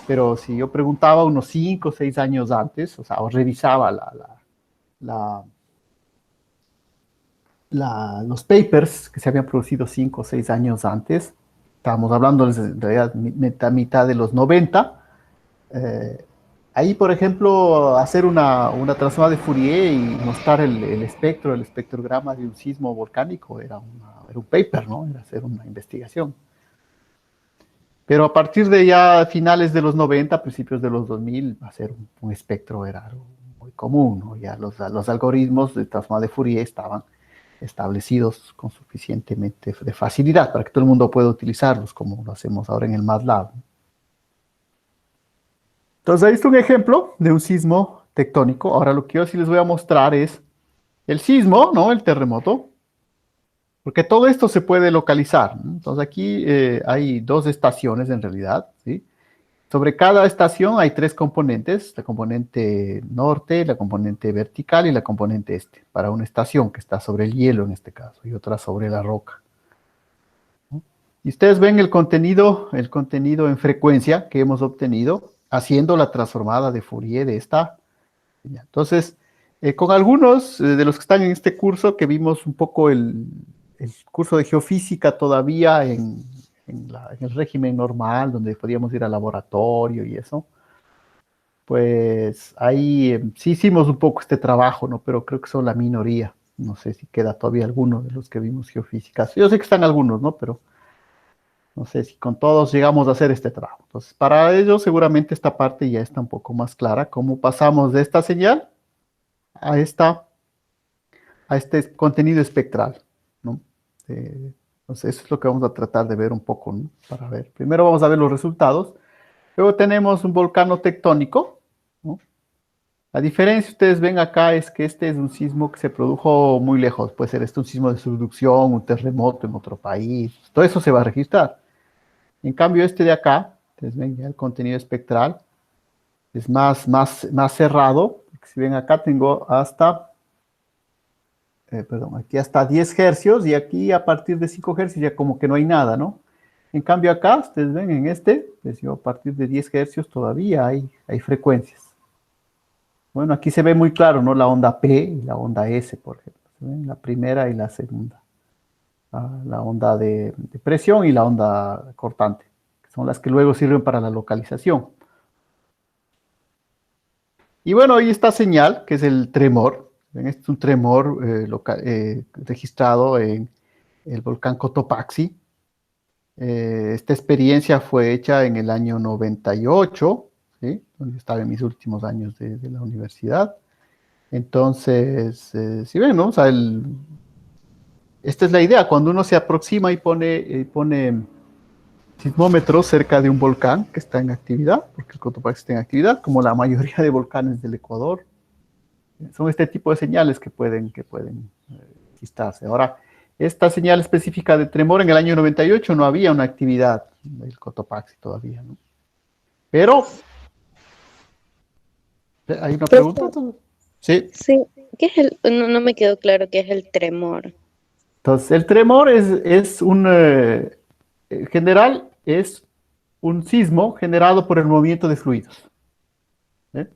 pero si yo preguntaba unos 5 o 6 años antes, o sea, o revisaba los papers que se habían producido 5 o 6 años antes, estábamos hablando en realidad mitad de los 90, ahí, por ejemplo, hacer una transformada de Fourier y mostrar el espectrograma de un sismo volcánico era un paper, ¿no? Era hacer una investigación. Pero a partir de ya finales de los 90, principios de los 2000, hacer un espectro era algo muy común, ¿no? Ya los algoritmos de transformada de Fourier estaban establecidos con suficientemente de facilidad para que todo el mundo pueda utilizarlos, como lo hacemos ahora en el MATLAB. Entonces, ahí está un ejemplo de un sismo tectónico. Ahora lo que yo sí les voy a mostrar es el sismo, ¿no? El terremoto, porque todo esto se puede localizar, ¿no? Entonces, aquí hay dos estaciones en realidad, ¿sí? Sobre cada estación hay tres componentes, la componente norte, la componente vertical y la componente este, para una estación que está sobre el hielo en este caso, y otra sobre la roca, ¿no? Y ustedes ven el contenido en frecuencia que hemos obtenido haciendo la transformada de Fourier de esta. Entonces, con algunos de los que están en este curso, que vimos un poco el curso de geofísica todavía en el régimen normal, donde podíamos ir al laboratorio y eso, pues ahí sí hicimos un poco este trabajo, ¿no? Pero creo que son la minoría. No sé si queda todavía alguno de los que vimos geofísica. Yo sé que están algunos, ¿no? Pero no sé si con todos llegamos a hacer este trabajo. Entonces, para ello, seguramente esta parte ya está un poco más clara, cómo pasamos de esta señal a este contenido espectral, ¿no? Entonces, eso es lo que vamos a tratar de ver un poco, ¿no? Para ver. Primero vamos a ver los resultados. Luego tenemos un volcán tectónico, ¿no? La diferencia, ustedes ven acá, es que este es un sismo que se produjo muy lejos. Puede ser un sismo de subducción, un terremoto en otro país. Todo eso se va a registrar. En cambio, este de acá, ustedes ven ya el contenido espectral, es más cerrado. Si ven acá, tengo hasta... aquí hasta 10 hercios y aquí a partir de 5 hercios ya como que no hay nada, ¿no? En cambio acá, ustedes ven en este, pues yo a partir de 10 hercios todavía hay frecuencias. Bueno, aquí se ve muy claro, ¿no? La onda P y la onda S, por ejemplo. ¿Se ven? La primera y la segunda. La onda de presión y la onda cortante, que son las que luego sirven para la localización. Y bueno, ahí está señal, que es el tremor. ¿Ven? Este es un tremor registrado en el volcán Cotopaxi. Esta experiencia fue hecha en el año 98, ¿sí? Donde estaba en mis últimos años de la universidad. Entonces, si ven, ¿no? O sea, esta es la idea, cuando uno se aproxima y pone sismómetros cerca de un volcán que está en actividad, porque el Cotopaxi está en actividad, como la mayoría de volcanes del Ecuador, son este tipo de señales que pueden registrarse. Ahora, esta señal específica de tremor en el año 98 no había una actividad del Cotopaxi todavía, ¿no? Pero, ¿hay una pregunta? Sí. Sí, ¿qué es no, no me quedó claro qué es el tremor. Entonces, el tremor es un, en general, es un sismo generado por el movimiento de fluidos. ¿Eh?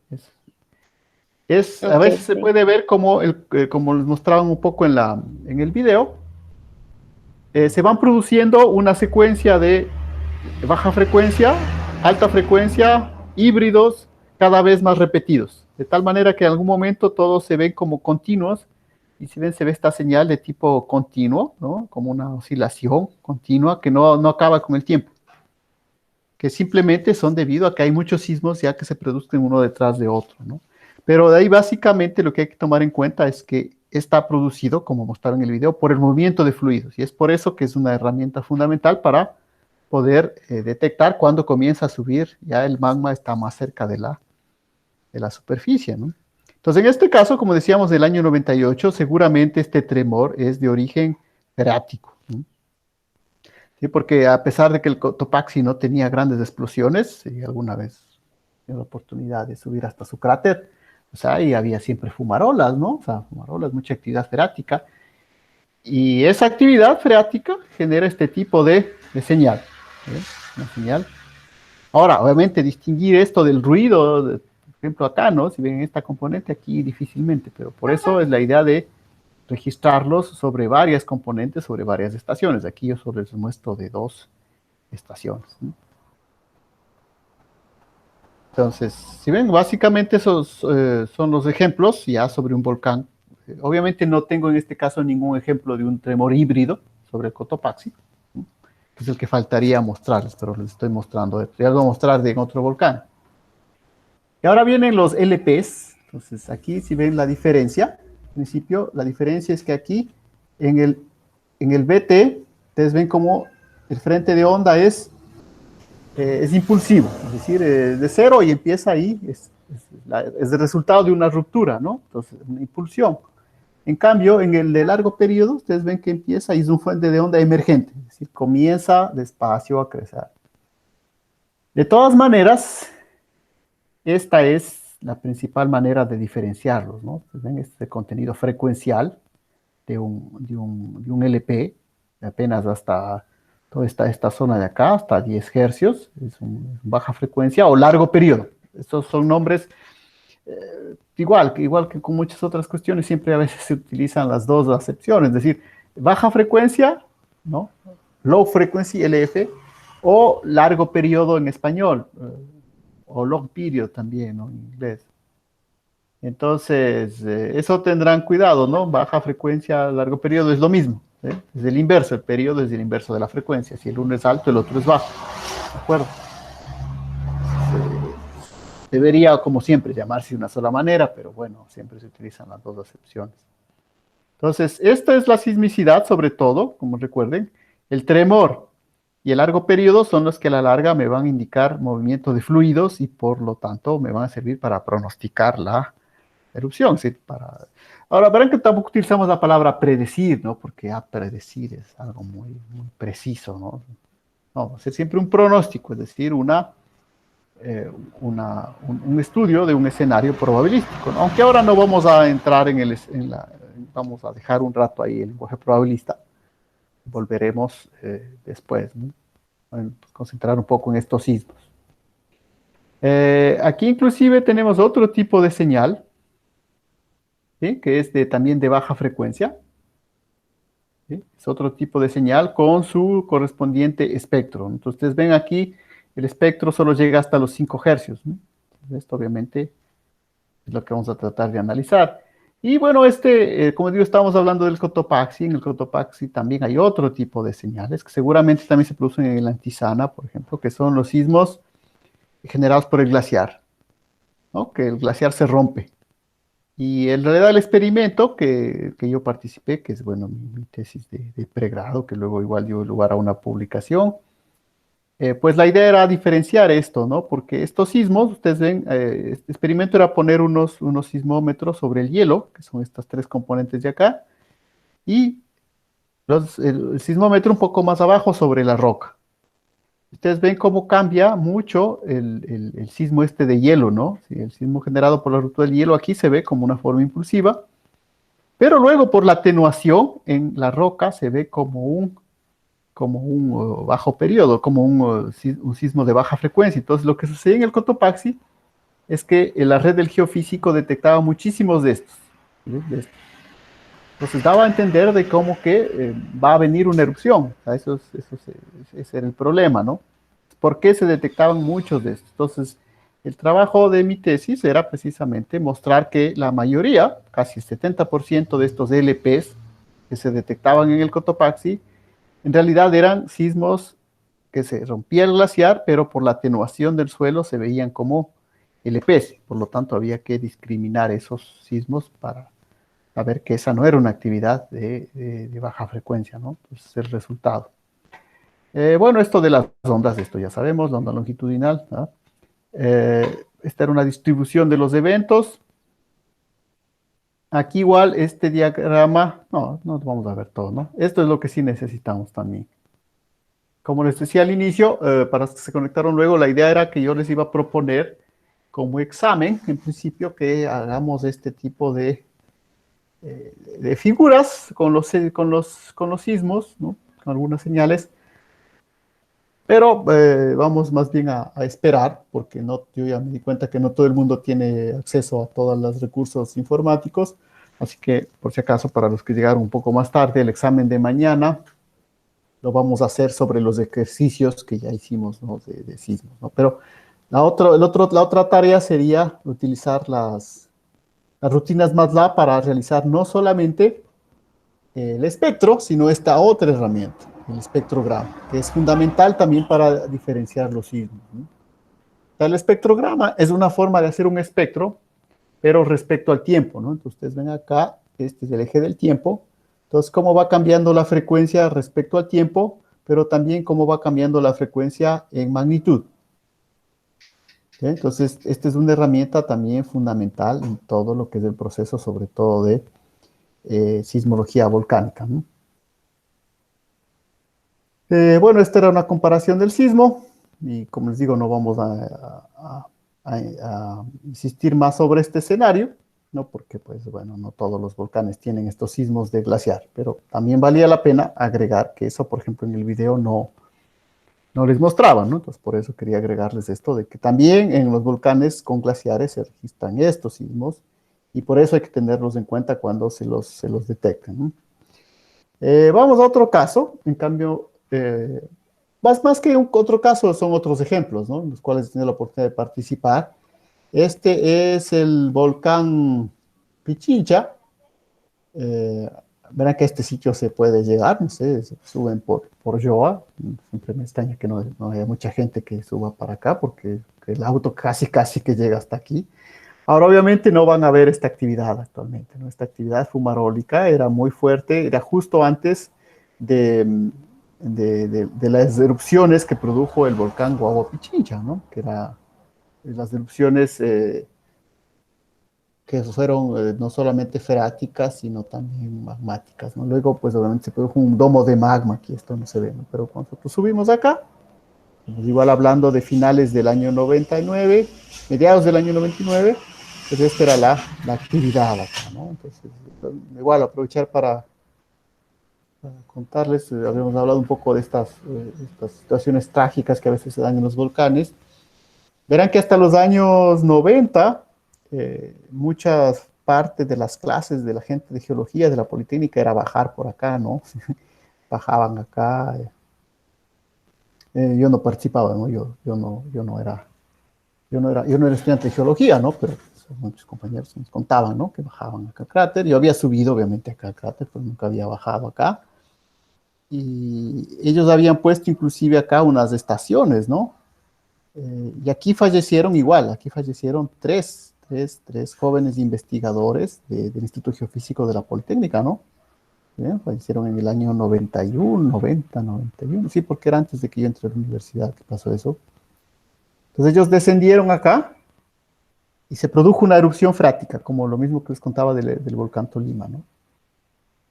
A Ok, veces se sí. puede ver como les mostraban un poco en el video, se van produciendo una secuencia de baja frecuencia, alta frecuencia, híbridos, cada vez más repetidos, de tal manera que en algún momento todos se ven como continuos, y si ven, se ve esta señal de tipo continuo, ¿no? Como una oscilación continua que no acaba con el tiempo, que simplemente son debido a que hay muchos sismos ya que se producen uno detrás de otro, ¿no? Pero de ahí básicamente lo que hay que tomar en cuenta es que está producido, como mostraron en el video, por el movimiento de fluidos, y es por eso que es una herramienta fundamental para poder detectar cuando comienza a subir, ya el magma está más cerca de la superficie, ¿no? Entonces, en este caso, como decíamos, del año 98, seguramente este tremor es de origen freático, ¿no? ¿Sí? Porque a pesar de que el Cotopaxi no tenía grandes explosiones, y alguna vez tuve la oportunidad de subir hasta su cráter, o sea, ahí había siempre fumarolas, ¿no? O sea, fumarolas, mucha actividad freática, y esa actividad freática genera este tipo de señal, ¿sí? Una señal. Ahora, obviamente, distinguir esto del ruido, por ejemplo, acá, ¿no? Si ven esta componente aquí, difícilmente, pero por eso es la idea de registrarlos sobre varias componentes, sobre varias estaciones. Aquí yo solo les muestro de 2 estaciones, ¿no? Entonces, si ven, básicamente esos son los ejemplos ya sobre un volcán. Obviamente no tengo en este caso ningún ejemplo de un tremor híbrido sobre el Cotopaxi, ¿no? Que es el que faltaría mostrarles, pero les estoy mostrando. Ya lo voy a mostrar de otro volcán. Y ahora vienen los LPs. Entonces, aquí si ven la diferencia, en principio, la diferencia es que aquí, en el BT, ustedes ven como el frente de onda es impulsivo, es decir, de cero y empieza ahí, es el resultado de una ruptura, ¿no? Entonces, una impulsión. En cambio, en el de largo periodo, ustedes ven que empieza y es un fuente de onda emergente, es decir, comienza despacio a crecer. De todas maneras, esta es la principal manera de diferenciarlos, ¿no? Ustedes ven este contenido frecuencial de un LP, de apenas hasta toda esta zona de acá, hasta 10 hercios, es baja frecuencia o largo periodo. Estos son nombres, igual que con muchas otras cuestiones, siempre a veces se utilizan las dos acepciones, es decir, baja frecuencia, ¿no? Low frequency, LF, o largo periodo en español, o long period también, ¿no? En inglés. Entonces, eso tendrán cuidado, ¿no? Baja frecuencia, largo periodo es lo mismo, ¿eh? Es el inverso, el periodo es el inverso de la frecuencia. Si el uno es alto, el otro es bajo. ¿De acuerdo? Debería, como siempre, llamarse de una sola manera, pero bueno, siempre se utilizan las dos acepciones. Entonces, esta es la sismicidad, sobre todo, como recuerden. El tremor y el largo periodo son los que a la larga me van a indicar movimiento de fluidos y por lo tanto me van a servir para pronosticar la erupción. ¿Sí? Ahora, verán que tampoco utilizamos la palabra predecir, ¿no? Porque predecir es algo muy, muy preciso, ¿no? No, va a ser siempre un pronóstico, es decir, un estudio de un escenario probabilístico, ¿no? Aunque ahora no vamos a entrar vamos a dejar un rato ahí el lenguaje probabilista, volveremos después, ¿no? concentrar un poco en estos sismos. Aquí inclusive tenemos otro tipo de señal, ¿sí? Que es también de baja frecuencia. ¿Sí? Es otro tipo de señal con su correspondiente espectro. Entonces, ustedes ven aquí, el espectro solo llega hasta los 5 hercios, ¿no? Esto obviamente es lo que vamos a tratar de analizar. Y bueno, como digo, estamos hablando del Cotopaxi. En el Cotopaxi también hay otro tipo de señales que seguramente también se producen en el Antisana, por ejemplo, que son los sismos generados por el glaciar, ¿no? Que el glaciar se rompe. Y en realidad el experimento que yo participé, que es, bueno, mi tesis de pregrado, que luego igual dio lugar a una publicación, pues la idea era diferenciar esto, ¿no? Porque estos sismos, ustedes ven, este experimento era poner unos sismómetros sobre el hielo, que son estas 3 componentes de acá, y el sismómetro un poco más abajo sobre la roca. Ustedes ven cómo cambia mucho el sismo de hielo, ¿no? Sí, el sismo generado por la ruptura del hielo aquí se ve como una forma impulsiva, pero luego por la atenuación en la roca se ve como un bajo periodo, como un sismo de baja frecuencia. Entonces, lo que sucede en el Cotopaxi es que la red del geofísico detectaba muchísimos de estos. ¿Sí? Entonces, daba a entender de cómo que va a venir una erupción. O sea, ese era el problema, ¿no? ¿Por qué se detectaban muchos de estos? Entonces, el trabajo de mi tesis era precisamente mostrar que la mayoría, casi el 70% de estos LPs que se detectaban en el Cotopaxi, en realidad eran sismos que se rompía el glaciar, pero por la atenuación del suelo se veían como LPs. Por lo tanto, había que discriminar esos sismos para saber que esa no era una actividad de baja frecuencia, ¿no? Entonces, el resultado. Bueno, esto de las ondas, esto ya sabemos, la onda longitudinal, ¿no? Esta era una distribución de los eventos. Aquí igual este diagrama, no vamos a ver todo, ¿no? Esto es lo que sí necesitamos también. Como les decía al inicio, para los que se conectaron luego, la idea era que yo les iba a proponer como examen, en principio, que hagamos este tipo de figuras con los sismos, ¿no? Con algunas señales. Pero vamos más bien a esperar, porque yo ya me di cuenta que no todo el mundo tiene acceso a todos los recursos informáticos. Así que, por si acaso, para los que llegaron un poco más tarde, el examen de mañana lo vamos a hacer sobre los ejercicios que ya hicimos, ¿no? de sismos, ¿no? Pero la otra tarea sería utilizar las rutinas MATLAB para realizar no solamente el espectro, sino esta otra herramienta, el espectrograma, que es fundamental también para diferenciar los sismos, ¿no? O sea, el espectrograma es una forma de hacer un espectro, pero respecto al tiempo, ¿no? Entonces, ustedes ven acá, este es el eje del tiempo. Entonces, cómo va cambiando la frecuencia respecto al tiempo, pero también cómo va cambiando la frecuencia en magnitud. ¿Sí? Entonces, esta es una herramienta también fundamental en todo lo que es el proceso, sobre todo de sismología volcánica, ¿no? Bueno, esta era una comparación del sismo y como les digo, no vamos a insistir más sobre este escenario, ¿no? Porque, pues, bueno, no todos los volcanes tienen estos sismos de glaciar, pero también valía la pena agregar que eso, por ejemplo, en el video no les mostraban, ¿no? Entonces, por eso quería agregarles esto de que también en los volcanes con glaciares se registran estos sismos y por eso hay que tenerlos en cuenta cuando se los detecten, ¿no? Vamos a otro caso, en cambio, más que otro caso, son otros ejemplos, ¿no? En los cuales he tenido la oportunidad de participar. Este es el volcán Pichincha. Verán que a este sitio se puede llegar, no sé, suben por Yoa. Siempre me extraña que no haya mucha gente que suba para acá, porque el auto casi que llega hasta aquí. Ahora, obviamente, no van a ver esta actividad actualmente, ¿no? Esta actividad fumarólica era muy fuerte, era justo antes de las erupciones que produjo el volcán Huagua Pichincha, ¿no? Que eran las erupciones que fueron no solamente freáticas, sino también magmáticas, ¿no? Luego, pues, obviamente, se produjo un domo de magma, aquí esto no se ve, ¿no? Pero cuando nosotros subimos acá, pues, igual hablando de finales del año 99, mediados del año 99, pues esta era la actividad acá, ¿no? Entonces, igual aprovechar para para contarles, habíamos hablado un poco de estas situaciones trágicas que a veces se dan en los volcanes. Verán que hasta los años 90, muchas partes de las clases de la gente de geología de la Politécnica era bajar por acá, ¿no? Bajaban acá. Yo no participaba, ¿no? Yo no era estudiante de geología, ¿no? Pero muchos compañeros nos contaban, ¿no? Que bajaban acá al cráter. Yo había subido, obviamente, acá al cráter, pero nunca había bajado acá. Y ellos habían puesto inclusive acá unas estaciones, ¿no? Y aquí fallecieron tres jóvenes investigadores del Instituto Geofísico de la Politécnica, ¿no? Bien, fallecieron en el año 91, 90, 91, sí, porque era antes de que yo entré a la universidad que pasó eso. Entonces ellos descendieron acá y se produjo una erupción freática, como lo mismo que les contaba del volcán Tolima, ¿no?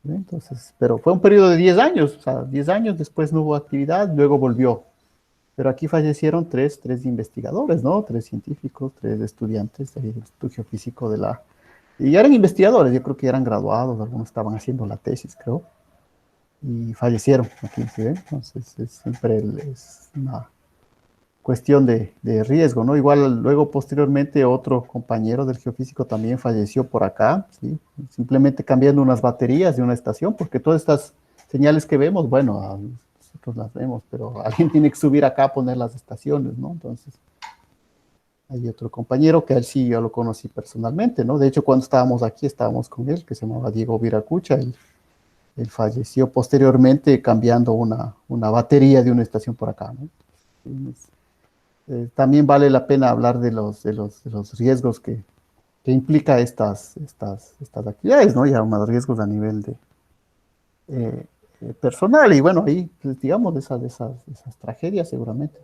Bien, entonces, pero fue un periodo de 10 años, o sea, 10 años después no hubo actividad, luego volvió. Pero aquí fallecieron tres investigadores, ¿no? Tres científicos, tres estudiantes del Instituto Geofísico de la... Y ya eran investigadores, yo creo que ya eran graduados, algunos estaban haciendo la tesis, creo. Y fallecieron aquí, ¿sí ven? Entonces, es una cuestión de riesgo, ¿no? Igual luego, posteriormente, otro compañero del geofísico también falleció por acá, ¿sí? Simplemente cambiando unas baterías de una estación, porque todas estas señales que vemos, bueno, nosotros las vemos, pero alguien tiene que subir acá a poner las estaciones, ¿no? Entonces, hay otro compañero que a él sí yo lo conocí personalmente, ¿no? De hecho, cuando estábamos aquí, estábamos con él, que se llamaba Diego Viracucha. Él falleció posteriormente cambiando una batería de una estación por acá, ¿no? También vale la pena hablar de los riesgos que implica estas actividades, ¿no? Ya más riesgos a nivel de personal. Y bueno, ahí, pues, digamos, esas tragedias seguramente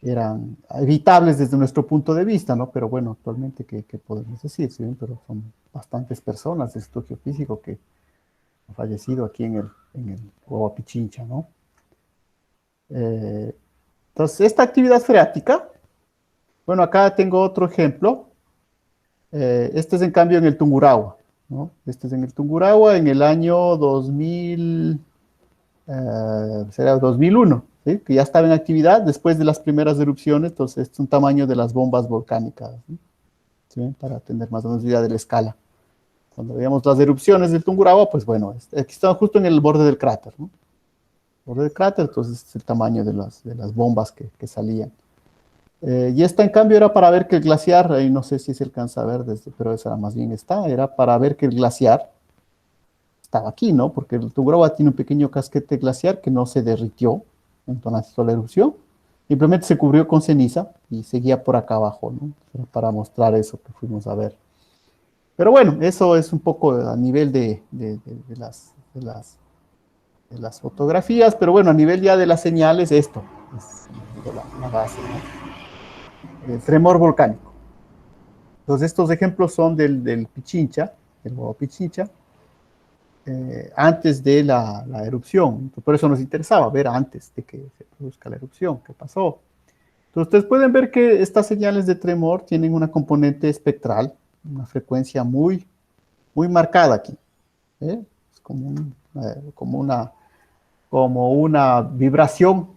eran evitables desde nuestro punto de vista, ¿no? Pero bueno, actualmente, ¿qué podemos decir? ¿Sí? Pero son bastantes personas de estudio físico que han fallecido aquí en el Huaua Pichincha, ¿no? Entonces, esta actividad freática, bueno, acá tengo otro ejemplo. Este es en cambio en el Tungurahua, ¿no? Este es en el Tungurahua en el año 2000, será 2001, ¿sí? Que ya estaba en actividad después de las primeras erupciones. Entonces, este es un tamaño de las bombas volcánicas, ¿sí? ¿Sí? Para tener más o menos idea de la escala. Cuando veíamos las erupciones del Tungurahua, pues bueno, aquí estaba justo en el borde del cráter, ¿no? Borde del cráter, entonces es el tamaño de las bombas que salían. Y esta, en cambio, era para ver que el glaciar, ahí no sé si se alcanza a ver, pero esa más bien era para ver que el glaciar estaba aquí, ¿no? Porque el Tungurahua tiene un pequeño casquete glaciar que no se derritió en toda la erupción, simplemente se cubrió con ceniza y seguía por acá abajo, ¿no? Era para mostrar eso que fuimos a ver. Pero bueno, eso es un poco a nivel de las fotografías, pero bueno, a nivel ya de las señales, esto es la base, ¿no? El tremor volcánico. Entonces, estos ejemplos son del Pichincha, el Huaua Pichincha, antes de la erupción. Por eso nos interesaba ver antes de que se produzca la erupción, qué pasó. Entonces, ustedes pueden ver que estas señales de tremor tienen una componente espectral, una frecuencia muy, muy marcada aquí. Es como una vibración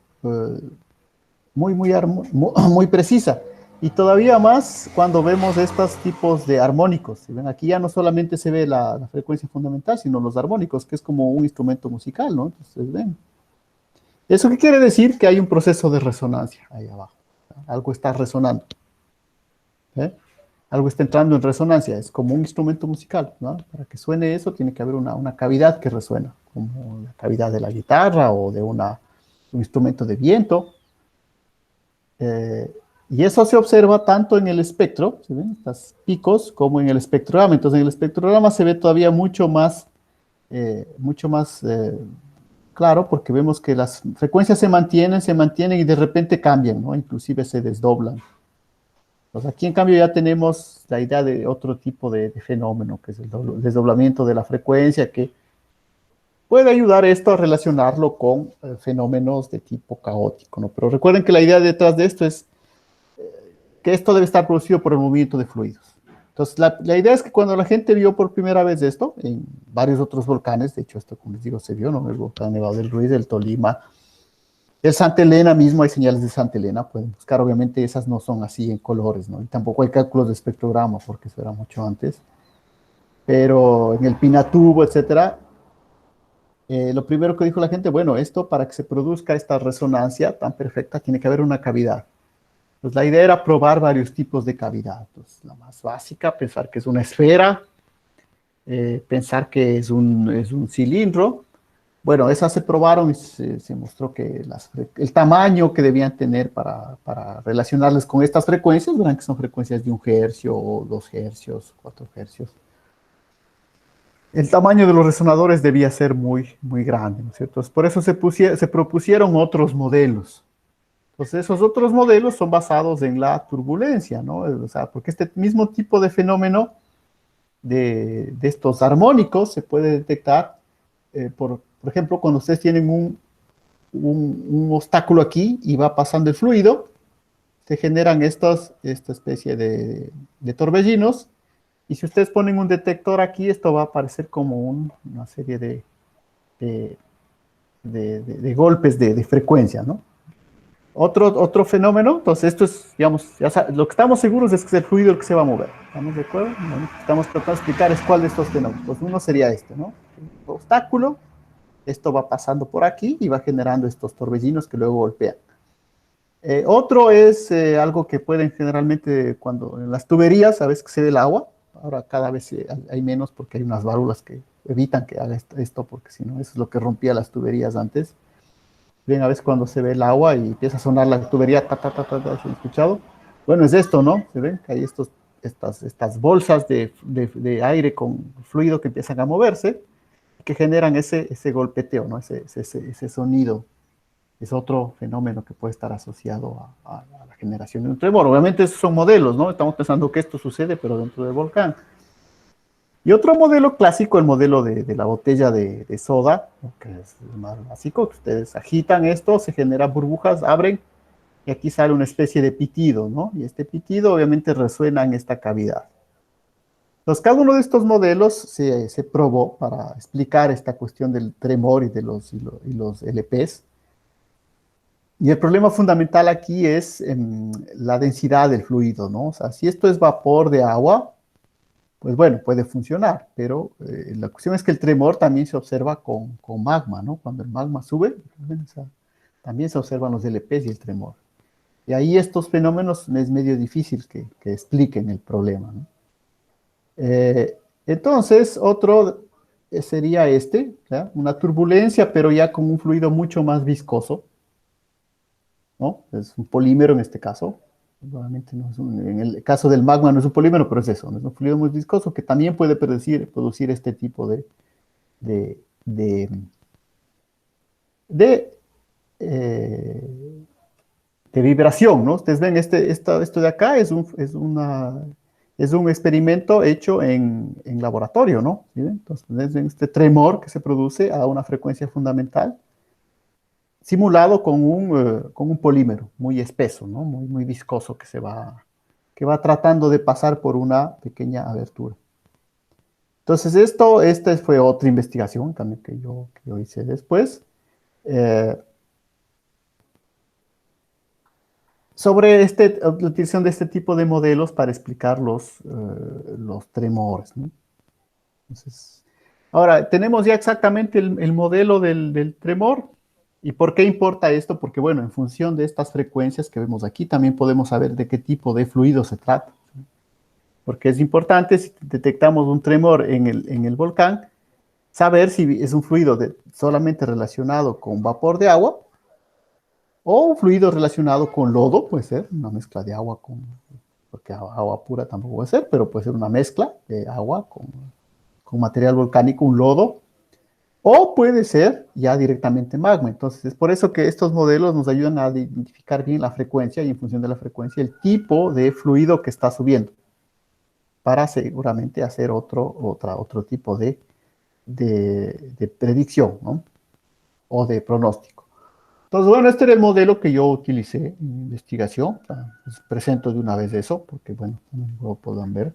muy precisa. Y todavía más cuando vemos estos tipos de armónicos. ¿Sí ven? Aquí ya no solamente se ve la frecuencia fundamental, sino los armónicos, que es como un instrumento musical, ¿no? Entonces, ven. ¿Eso qué quiere decir? Que hay un proceso de resonancia ahí abajo. Algo está resonando. ¿Eh? Algo está entrando en resonancia. Es como un instrumento musical, ¿no? Para que suene eso, tiene que haber una cavidad que resuena, como la cavidad de la guitarra o de un instrumento de viento. Y eso se observa tanto en el espectro, ¿se ven? Estos picos, como en el espectrograma. Entonces, en el espectrograma se ve todavía mucho más claro, porque vemos que las frecuencias se mantienen y de repente cambian, ¿no? Inclusive se desdoblan. Entonces, aquí en cambio ya tenemos la idea de otro tipo de fenómeno, que es el desdoblamiento de la frecuencia, que puede ayudar esto a relacionarlo con fenómenos de tipo caótico, ¿no? Pero recuerden que la idea detrás de esto es que esto debe estar producido por el movimiento de fluidos. Entonces, la idea es que cuando la gente vio por primera vez esto, en varios otros volcanes, de hecho, esto, como les digo, se vio, ¿no? El volcán Nevado del Ruiz, el Tolima, el Santa Elena mismo, hay señales de Santa Elena, pueden buscar, obviamente esas no son así en colores, ¿no? Y tampoco hay cálculos de espectrograma, porque eso era mucho antes. Pero en el Pinatubo, etcétera, lo primero que dijo la gente, bueno, esto para que se produzca esta resonancia tan perfecta, tiene que haber una cavidad. Pues la idea era probar varios tipos de cavidad. Pues, la más básica, pensar que es una esfera, pensar que es un cilindro. Bueno, esas se probaron y se mostró que el tamaño que debían tener para relacionarles con estas frecuencias, verán que son frecuencias de 1 Hz, 2 Hz, 4 Hz. El tamaño de los resonadores debía ser muy, muy grande, ¿no es cierto? Por eso se propusieron otros modelos. Entonces, esos otros modelos son basados en la turbulencia, ¿no? O sea, porque este mismo tipo de fenómeno de estos armónicos se puede detectar, por ejemplo, cuando ustedes tienen un obstáculo aquí y va pasando el fluido, se generan esta especie de torbellinos, y si ustedes ponen un detector aquí, esto va a aparecer como una serie de golpes de frecuencia, ¿no? Otro fenómeno, entonces esto es, digamos, lo que estamos seguros es que es el fluido el que se va a mover. ¿Estamos de acuerdo? Lo que estamos tratando de explicar es cuál de estos fenómenos. Pues uno sería este, ¿no? El obstáculo, esto va pasando por aquí y va generando estos torbellinos que luego golpean. Otro es algo que pueden generalmente cuando en las tuberías, sabes que se ve el agua, ahora cada vez hay menos porque hay unas válvulas que evitan que haga esto, porque si no, eso es lo que rompía las tuberías antes. Ven a veces cuando se ve el agua y empieza a sonar la tubería, ta, ta, ta, ta, ta, ¿se han escuchado? Bueno, es esto, ¿no? Se ven que hay estas bolsas de aire con fluido que empiezan a moverse, que generan ese golpeteo, ¿no? Ese sonido. Es otro fenómeno que puede estar asociado a la generación de un tremor. Obviamente esos son modelos, ¿no? Estamos pensando que esto sucede, pero dentro del volcán. Y otro modelo clásico, el modelo de la botella de soda, que es el más básico, que ustedes agitan esto, se generan burbujas, abren, y aquí sale una especie de pitido, ¿no? Y este pitido obviamente resuena en esta cavidad. Entonces, cada uno de estos modelos se probó para explicar esta cuestión del tremor y de los LPs. Y el problema fundamental aquí es la densidad del fluido, ¿no? O sea, si esto es vapor de agua, pues bueno, puede funcionar, pero la cuestión es que el tremor también se observa con magma, ¿no? Cuando el magma sube, o sea, también se observan los LPs y el tremor. Y ahí estos fenómenos es medio difícil que expliquen el problema, ¿no? Entonces, otro sería ¿ya? Una turbulencia, pero ya con un fluido mucho más viscoso, ¿no? Es un polímero en este caso. Probablemente no es en el caso del magma no es un polímero, pero es eso, ¿no? Es un fluido muy viscoso que también puede producir este tipo de, de, eh, de vibración, ¿no? Ustedes ven, esto de acá es un experimento hecho en laboratorio, ¿no? ¿Sí ven? Entonces, ven este tremor que se produce a una frecuencia fundamental, simulado con un polímero muy espeso, ¿no? Muy viscoso que va tratando de pasar por una pequeña abertura. Entonces, esta fue otra investigación también que yo hice después. Sobre la utilización de este tipo de modelos para explicar los tremores, ¿no? Entonces, ahora, tenemos ya exactamente el modelo del tremor. ¿Y por qué importa esto? Porque, bueno, en función de estas frecuencias que vemos aquí, también podemos saber de qué tipo de fluido se trata. Porque es importante, si detectamos un tremor en el volcán, saber si es un fluido solamente relacionado con vapor de agua o un fluido relacionado con lodo, puede ser una mezcla de agua porque agua pura tampoco puede ser, pero puede ser una mezcla de agua con material volcánico, un lodo, o puede ser ya directamente magma. Entonces, es por eso que estos modelos nos ayudan a identificar bien la frecuencia y en función de la frecuencia el tipo de fluido que está subiendo, para seguramente hacer otro tipo de predicción, ¿no? O de pronóstico. Entonces, bueno, este era el modelo que yo utilicé en mi investigación. Les presento de una vez eso, porque, bueno, no lo puedan ver.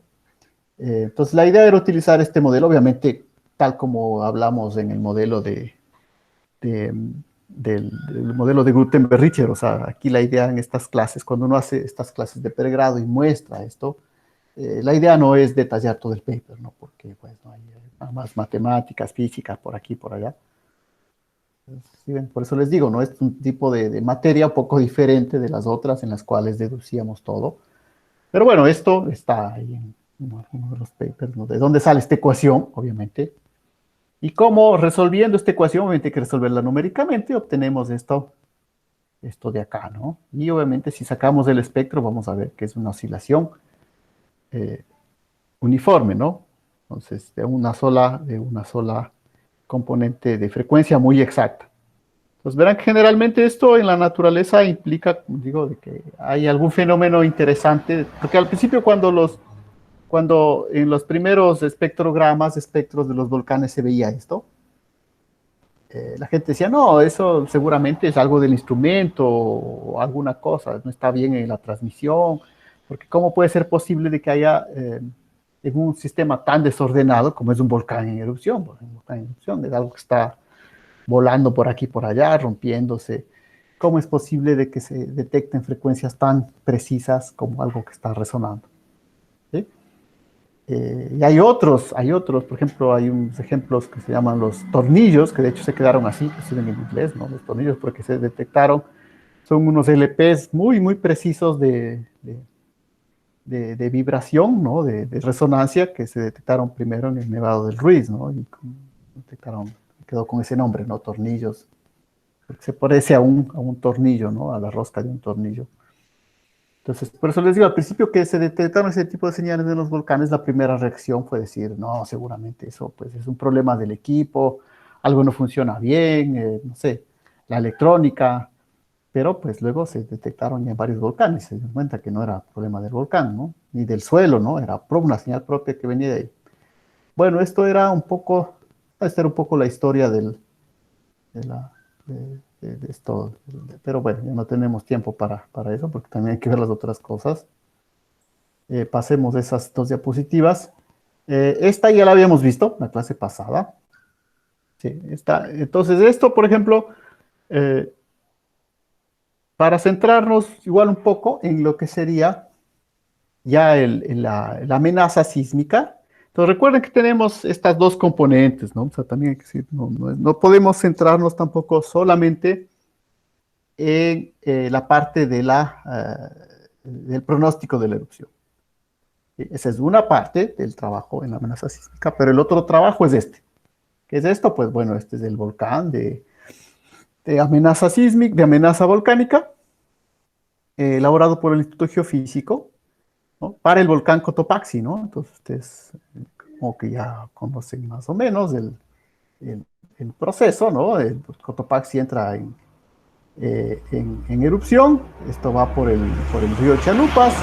Entonces, la idea era utilizar este modelo, obviamente, tal como hablamos en el modelo de, del modelo de Gutenberg-Richter. O sea, aquí la idea en estas clases, cuando uno hace estas clases de pregrado y muestra esto, la idea no es detallar todo el paper, ¿no? Porque pues no hay más matemáticas, física, por aquí, por allá. ¿Sí ven? Por eso les digo, ¿no? Es un tipo de materia un poco diferente de las otras en las cuales deducíamos todo. Pero bueno, esto está ahí en uno de los papers, ¿no? ¿De dónde sale esta ecuación? Obviamente. Y cómo resolviendo esta ecuación, obviamente hay que resolverla numéricamente, obtenemos esto de acá, ¿no? Y obviamente si sacamos el espectro, vamos a ver que es una oscilación eh, uniforme, ¿no? Entonces, de una sola componente de frecuencia muy exacta. Entonces, verán que generalmente esto en la naturaleza implica, digo, de que hay algún fenómeno interesante, porque al principio cuando en los primeros espectrogramas, espectros de los volcanes se veía esto, la gente decía, no, eso seguramente es algo del instrumento o alguna cosa, no está bien en la transmisión, porque ¿cómo puede ser posible de que haya en un sistema tan desordenado como es un volcán en erupción? Porque un volcán en erupción es algo que está volando por aquí, por allá, rompiéndose. ¿Cómo es posible de que se detecten frecuencias tan precisas como algo que está resonando? ¿Sí? Y hay otros, por ejemplo, hay unos ejemplos que se llaman los tornillos, que de hecho se quedaron así, que se ven en inglés, ¿no? Los tornillos, porque se detectaron, son unos LPs muy, muy precisos de vibración, ¿no? De resonancia, que se detectaron primero en el Nevado del Ruiz, ¿no? Y detectaron, quedó con ese nombre, ¿no? Tornillos, porque se parece a un tornillo, ¿no? A la rosca de un tornillo. Entonces, por eso les digo, al principio que se detectaron ese tipo de señales en los volcanes, la primera reacción fue decir, no, seguramente eso pues es un problema del equipo, algo no funciona bien, no sé, la electrónica, pero pues luego se detectaron ya en varios volcanes, se dieron cuenta que no era problema del volcán, ¿no? Ni del suelo, ¿no? Era una señal propia que venía de ahí. Bueno, esto era un poco, esta era un poco la historia de la, de esto. Pero bueno, ya no tenemos tiempo para eso, porque también hay que ver las otras cosas. Pasemos esas dos diapositivas. Esta ya la habíamos visto, la clase pasada. Sí, esta. Entonces, esto, por ejemplo, eh, para centrarnos igual un poco en lo que sería ya la amenaza sísmica. Entonces, recuerden que tenemos estas dos componentes, ¿no? O sea, también hay que decir, no podemos centrarnos tampoco solamente en la parte del pronóstico de la erupción. Esa es una parte del trabajo en la amenaza sísmica, pero el otro trabajo es este. ¿Qué es esto? Pues bueno, este es el volcán de amenaza sísmica, de amenaza volcánica, elaborado por el Instituto Geofísico, ¿no? Para el volcán Cotopaxi, ¿no? Entonces ustedes como que ya conocen más o menos el, el proceso, ¿no? El Cotopaxi entra en erupción, esto va por el río Chalupas,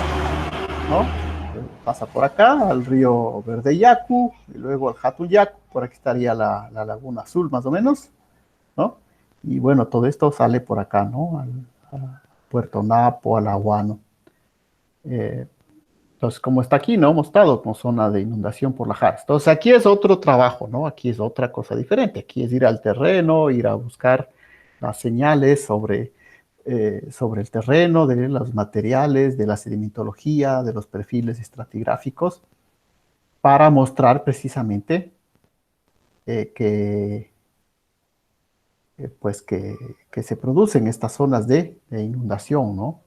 ¿no? Pasa por acá al río Verdeyacu y luego al Jatuyacu, por aquí estaría la Laguna Azul más o menos, ¿no? Y bueno, todo esto sale por acá, ¿no? A Puerto Napo, al Aguano. Entonces, como está aquí, ¿no? Hemos estado como zona de inundación por la Jara. Entonces, aquí es otro trabajo, ¿no? Aquí es otra cosa diferente. Aquí es ir al terreno, ir a buscar las señales sobre el terreno, de los materiales, de la sedimentología, de los perfiles estratigráficos, para mostrar precisamente pues que se producen estas zonas de inundación, ¿no?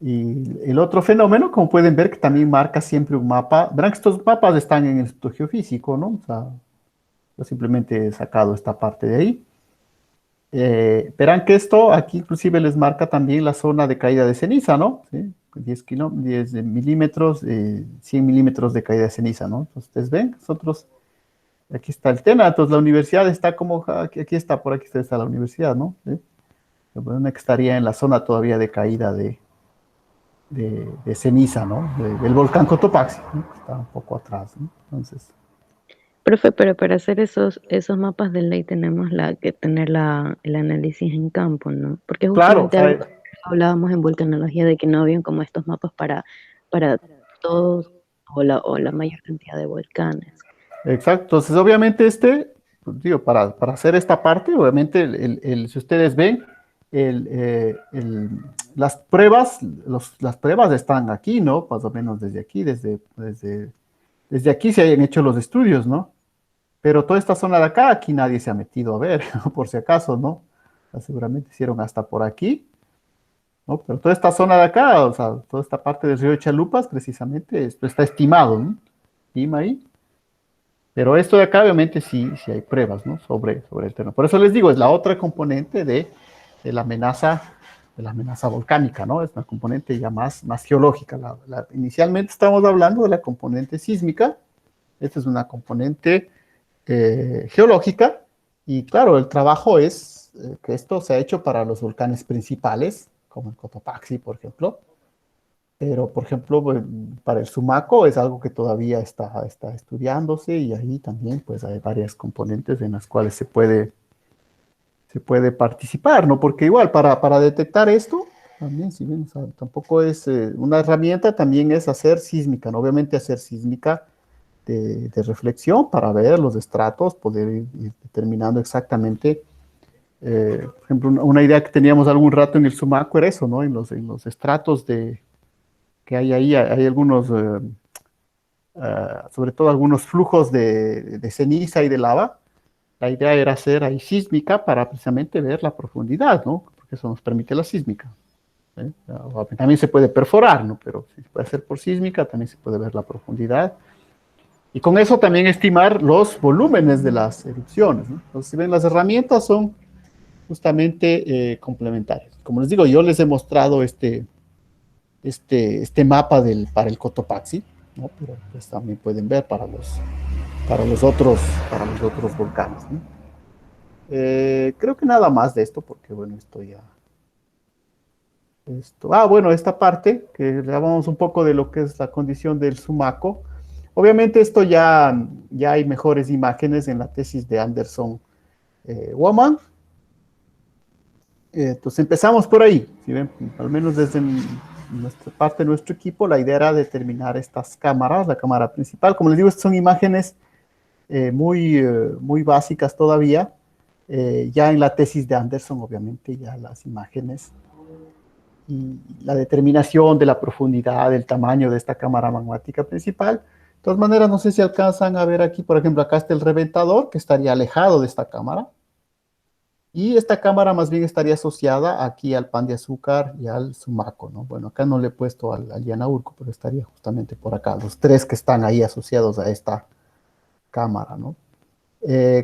Y el otro fenómeno, como pueden ver, que también marca siempre un mapa. Verán que estos mapas están en el Instituto Geofísico, ¿no? O sea, yo simplemente he sacado esta parte de ahí. Verán que esto aquí inclusive les marca también la zona de caída de ceniza, ¿no? ¿Sí? 10 milímetros, 100 milímetros de caída de ceniza, ¿no? Entonces, ustedes ven, nosotros, aquí está el TENA, entonces la universidad está como, aquí está, por aquí está la universidad, ¿no? ¿Sí? Bueno, que estaría en la zona todavía de caída de ceniza, ¿no? Del volcán Cotopaxi, ¿no? Está un poco atrás, ¿no? Entonces, Profe, pero para hacer esos mapas de ley tenemos que tener el análisis en campo, ¿no? Porque claro, o justamente algo sea, que hablábamos en vulcanología de que no habían como estos mapas para todos o la mayor cantidad de volcanes. Exacto. Entonces, obviamente, pues, digo, para hacer esta parte, obviamente, si ustedes ven, las pruebas, las pruebas están aquí, ¿no? Más o menos desde aquí, desde aquí se hayan hecho los estudios, ¿no? Pero toda esta zona de acá, aquí nadie se ha metido a ver, por si acaso, ¿no? O sea, seguramente hicieron hasta por aquí, ¿no? Pero toda esta zona de acá, o sea, toda esta parte del río de Chalupas, precisamente, esto está estimado, ¿no? Estima ahí. Pero esto de acá, obviamente, sí hay pruebas, ¿no? Sobre el tema. Por eso les digo, es la otra componente de la amenaza volcánica, ¿no? Es una componente ya más geológica. Inicialmente estamos hablando de la componente sísmica. Esta es una componente geológica. Y claro, el trabajo es que esto se ha hecho para los volcanes principales, como el Cotopaxi, por ejemplo. Pero, por ejemplo, para el Sumaco es algo que todavía está estudiándose y ahí también pues hay varias componentes en las cuales se puede participar, ¿no? Porque igual para detectar esto, también, si bien, o sea, tampoco es una herramienta, también es hacer sísmica, ¿no? Obviamente hacer sísmica de reflexión para ver los estratos, poder ir determinando exactamente, por ejemplo, una idea que teníamos algún rato en el Sumaco era eso, ¿no? En los estratos que hay ahí, hay algunos, sobre todo algunos flujos de ceniza y de lava. La idea era hacer ahí sísmica para precisamente ver la profundidad, ¿no? Porque eso nos permite la sísmica. ¿Eh? También se puede perforar, ¿no? Pero si se puede hacer por sísmica, también se puede ver la profundidad. Y con eso también estimar los volúmenes de las erupciones, ¿no? Entonces, si ven, las herramientas son justamente complementarias. Como les digo, yo les he mostrado este mapa para el Cotopaxi, ¿no? Pero pues también pueden ver para los otros volcanes, ¿no? Creo que nada más de esto, porque bueno, esto ya. Bueno, esta parte, que hablamos un poco de lo que es la condición del Sumaco. Obviamente esto ya hay mejores imágenes en la tesis de Anderson Woman. Entonces empezamos por ahí, ¿sí ven? Al menos desde nuestra parte de nuestro equipo, la idea era determinar estas cámaras, la cámara principal. Como les digo, estas son imágenes muy básicas todavía. Ya en la tesis de Anderson, obviamente, ya las imágenes y la determinación de la profundidad, del tamaño de esta cámara magmática principal. De todas maneras, no sé si alcanzan a ver aquí, por ejemplo, acá está el reventador, que estaría alejado de esta cámara. Y esta cámara más bien estaría asociada aquí al Pan de Azúcar y al Sumaco, ¿no? Bueno, acá no le he puesto al Yanaurco, pero estaría justamente por acá, los tres que están ahí asociados a esta cámara, ¿no?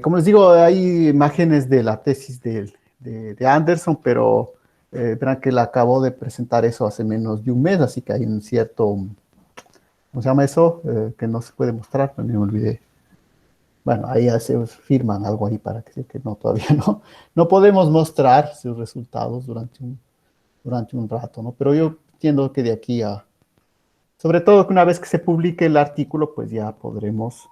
Como les digo, hay imágenes de la tesis de Anderson, pero verán que la acabo de presentar eso hace menos de un mes, así que hay un cierto, ¿cómo se llama eso? Que no se puede mostrar, pero me olvidé. Bueno, ahí se firman algo ahí para que no, todavía no podemos mostrar sus resultados durante un rato, ¿no? Pero yo entiendo que de aquí sobre todo que una vez que se publique el artículo, pues ya podremos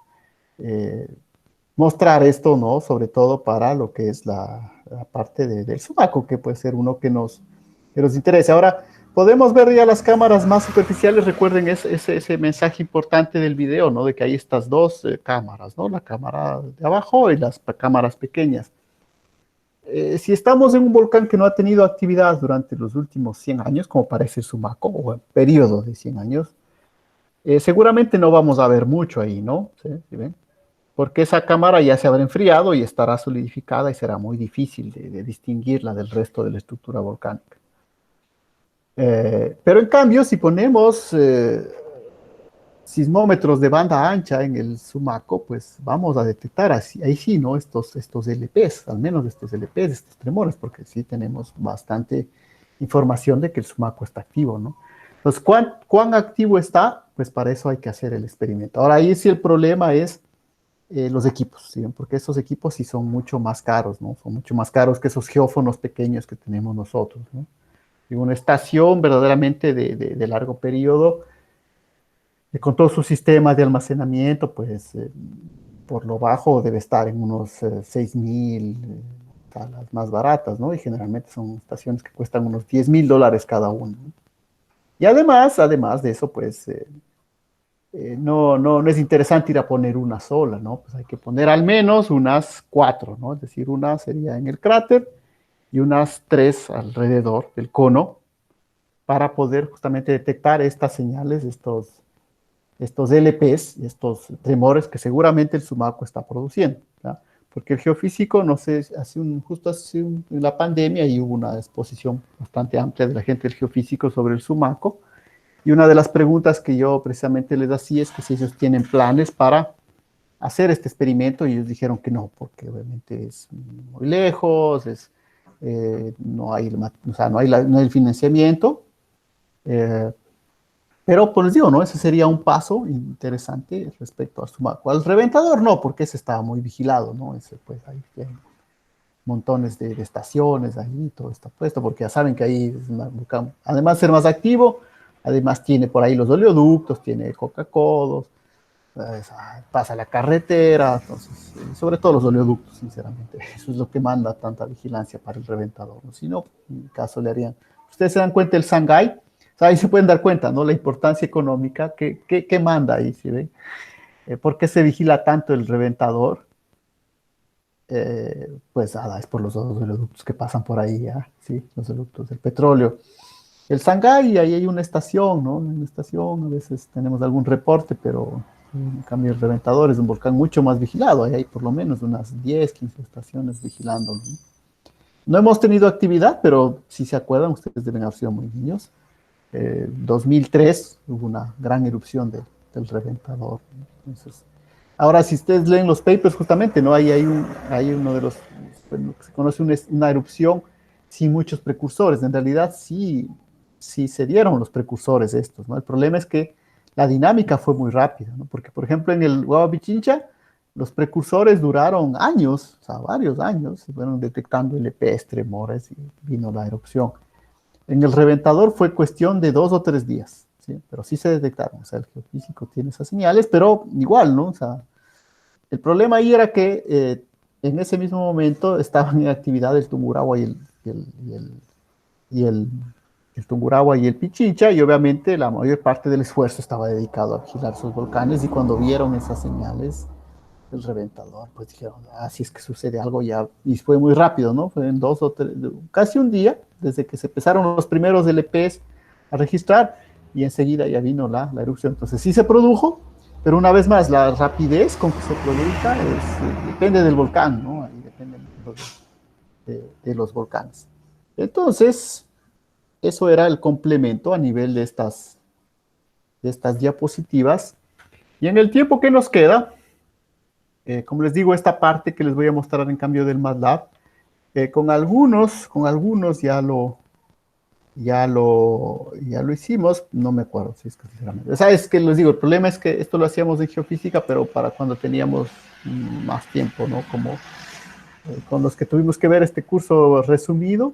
mostrar esto, ¿no? Sobre todo para lo que es la parte del Sumaco, que puede ser uno que nos interese. Ahora, podemos ver ya las cámaras más superficiales. Recuerden ese mensaje importante del video, ¿no? De que hay estas dos cámaras, ¿no? La cámara de abajo y las cámaras pequeñas. Si estamos en un volcán que no ha tenido actividad durante los últimos 100 años, como parece el Sumaco, o el periodo de 100 años, seguramente no vamos a ver mucho ahí, ¿no? ¿Sí ven? Porque esa cámara ya se habrá enfriado y estará solidificada y será muy difícil de distinguirla del resto de la estructura volcánica. Pero en cambio, si ponemos sismómetros de banda ancha en el Sumaco, pues vamos a detectar ahí sí, ¿no? Estos LPs, al menos estos LPs, estos tremores, porque sí tenemos bastante información de que el Sumaco está activo, ¿no? Entonces, ¿cuán activo está? Pues para eso hay que hacer el experimento. Ahora, ahí sí el problema es los equipos, ¿sí? Porque esos equipos sí son mucho más caros, ¿no? Son mucho más caros que esos geófonos pequeños que tenemos nosotros, ¿no? Y una estación verdaderamente de largo periodo, con todos sus sistemas de almacenamiento, pues por lo bajo debe estar en unos 6,000, las más baratas, ¿no? Y generalmente son estaciones que cuestan unos $10,000 cada una, ¿no? Y además de eso, pues no es interesante ir a poner una sola, ¿no? Pues hay que poner al menos unas 4, ¿no? Es decir, una sería en el cráter y unas 3 alrededor del cono para poder justamente detectar estas señales, estos LPs, estos tremores que seguramente el sumaco está produciendo, ¿ya? Porque el geofísico, no sé, en la pandemia y hubo una exposición bastante amplia de la gente del geofísico sobre el sumaco, y una de las preguntas que yo precisamente les hacía es que si ellos tienen planes para hacer este experimento, y ellos dijeron que no, porque obviamente es muy lejos, no hay, o sea, no hay el financiamiento, eh, pero pues les digo, ¿no? Ese sería un paso interesante respecto a Sumaco. Al reventador no, porque ese estaba muy vigilado, ¿no? Ese pues ahí hay montones de estaciones ahí, todo está puesto, porque ya saben que ahí es además de ser más activo, además tiene por ahí los oleoductos, tiene Coca-Cola, pasa la carretera, entonces, sobre todo los oleoductos, sinceramente, eso es lo que manda tanta vigilancia para el reventador, ¿no? Si no, en mi caso le harían, ustedes se dan cuenta del Shanghái, o sea, ahí se pueden dar cuenta, ¿no? La importancia económica que manda ahí, ¿sí ven? ¿Por qué se vigila tanto el reventador? Pues nada, es por los dos oleoductos que pasan por ahí, ¿ya? Sí, los oleoductos del petróleo. El Shanghái, ahí hay una estación, ¿no? Una estación, a veces tenemos algún reporte, pero en cambio el reventador es un volcán mucho más vigilado, ahí hay por lo menos unas 10, 15 estaciones vigilándolo, ¿no? No hemos tenido actividad, pero si se acuerdan, ustedes deben haber sido muy niños. 2003 hubo una gran erupción del reventador, ¿no? Entonces, ahora, si ustedes leen los papers, justamente, ¿no? Ahí hay uno de los, bueno, se conoce una erupción sin muchos precursores. En realidad, sí se dieron los precursores estos, ¿no? El problema es que la dinámica fue muy rápida, ¿no? Porque, por ejemplo, en el Huava Pichincha, los precursores duraron años, o sea, varios años, se fueron detectando LPs, tremores, y vino la erupción. En el reventador fue cuestión de 2 o 3 días, ¿sí? Pero sí se detectaron, o sea, el geofísico tiene esas señales, pero igual, ¿no? O sea, el problema ahí era que en ese mismo momento estaban en actividad el Tungurahua y el Tungurahua y el Pichincha, y obviamente la mayor parte del esfuerzo estaba dedicado a vigilar esos volcanes, y cuando vieron esas señales del reventador, pues dijeron, si es que sucede algo ya, y fue muy rápido, ¿no? Fue en 2 o 3, casi un día, desde que se empezaron los primeros LPs a registrar, y enseguida ya vino la erupción. Entonces sí se produjo, pero una vez más, la rapidez con que se produzca depende del volcán, ¿no? Ahí depende de los volcanes. Entonces, eso era el complemento a nivel de estas diapositivas. Y en el tiempo que nos queda, como les digo, esta parte que les voy a mostrar en cambio del MATLAB, con algunos ya lo hicimos, no me acuerdo si es que sinceramente. O sea, es que les digo, el problema es que esto lo hacíamos de geofísica, pero para cuando teníamos más tiempo, ¿no? Como con los que tuvimos que ver este curso resumido,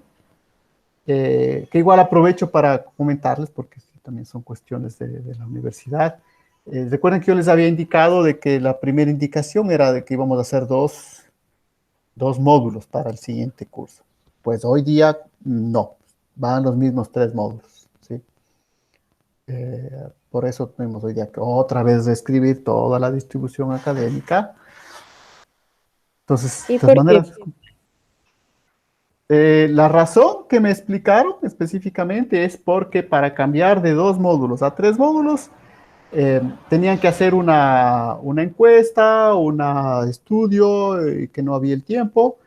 que igual aprovecho para comentarles, porque sí, también son cuestiones de la universidad. Recuerden que yo les había indicado de que la primera indicación era de que íbamos a hacer dos módulos para el siguiente curso. Pues hoy día no, van los mismos 3 módulos, ¿sí? Por eso tenemos hoy día que otra vez reescribir toda la distribución académica. Entonces, de ¿Y todas por qué? maneras, la razón que me explicaron específicamente es porque para cambiar de 2 módulos a 3 módulos, tenían que hacer una encuesta, un estudio, que no había el tiempo,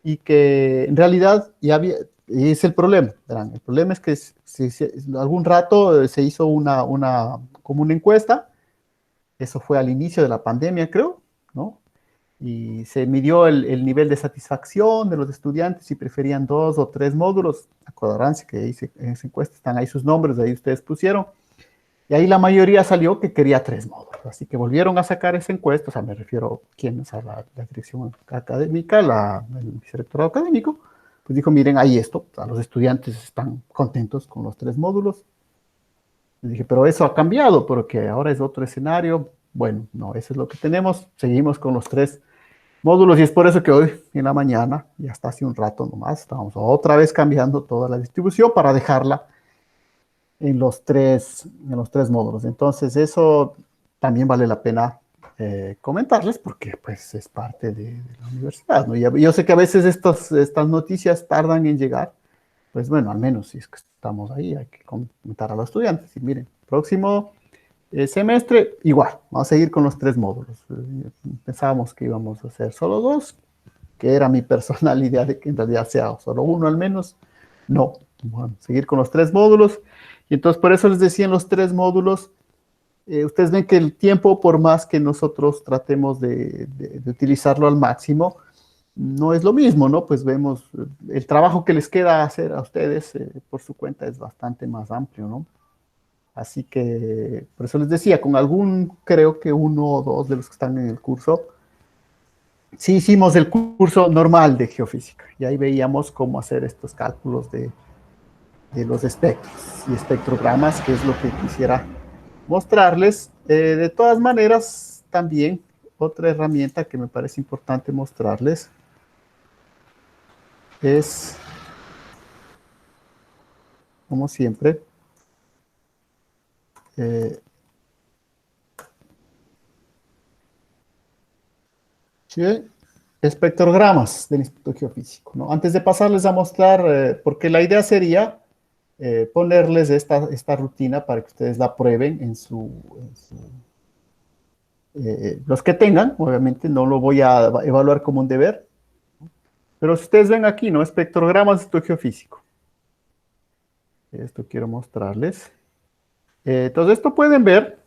y que en realidad ya había, y es el problema, verán, el problema es que algún rato se hizo como una encuesta, eso fue al inicio de la pandemia, creo, ¿no? Y se midió el nivel de satisfacción de los estudiantes, si preferían 2 o 3 módulos. Acordarán que en esa encuesta están ahí sus nombres, ahí ustedes pusieron. Y ahí la mayoría salió que quería 3 módulos. Así que volvieron a sacar esa encuesta, o sea, me refiero a la dirección académica, el vicerrectorado académico, pues dijo, miren, ahí esto, los estudiantes están contentos con los 3 módulos. Les dije, pero eso ha cambiado, porque ahora es otro escenario. Bueno, no, eso es lo que tenemos, seguimos con los 3 módulos, y es por eso que hoy en la mañana, y hasta hace un rato nomás, estamos otra vez cambiando toda la distribución para dejarla en los tres módulos. Entonces, eso también vale la pena comentarles porque pues es parte de la universidad, ¿no? Yo sé que a veces estas noticias tardan en llegar, pues bueno, al menos si es que estamos ahí, hay que comentar a los estudiantes y miren, próximo semestre, igual, vamos a seguir con los 3 módulos. Pensábamos que íbamos a hacer solo 2, que era mi personal idea de que en realidad sea solo 1 al menos. No, bueno, seguir con los 3 módulos. Y entonces por eso les decía en los 3 módulos, ustedes ven que el tiempo, por más que nosotros tratemos de utilizarlo al máximo, no es lo mismo, ¿no? Pues vemos el trabajo que les queda hacer a ustedes por su cuenta es bastante más amplio, ¿no? Así que, por eso les decía, con algún, creo que 1 o 2 de los que están en el curso, sí hicimos el curso normal de geofísica, y ahí veíamos cómo hacer estos cálculos de los espectros y espectrogramas, que es lo que quisiera mostrarles. De todas maneras, también otra herramienta que me parece importante mostrarles es, como siempre, espectrogramas del Instituto Geofísico, ¿no? Antes de pasarles a mostrar, porque la idea sería ponerles esta rutina para que ustedes la prueben los que tengan, obviamente no lo voy a evaluar como un deber, pero si ustedes ven aquí, ¿no? Espectrogramas del Instituto Geofísico. Esto quiero mostrarles. Entonces, esto pueden ver.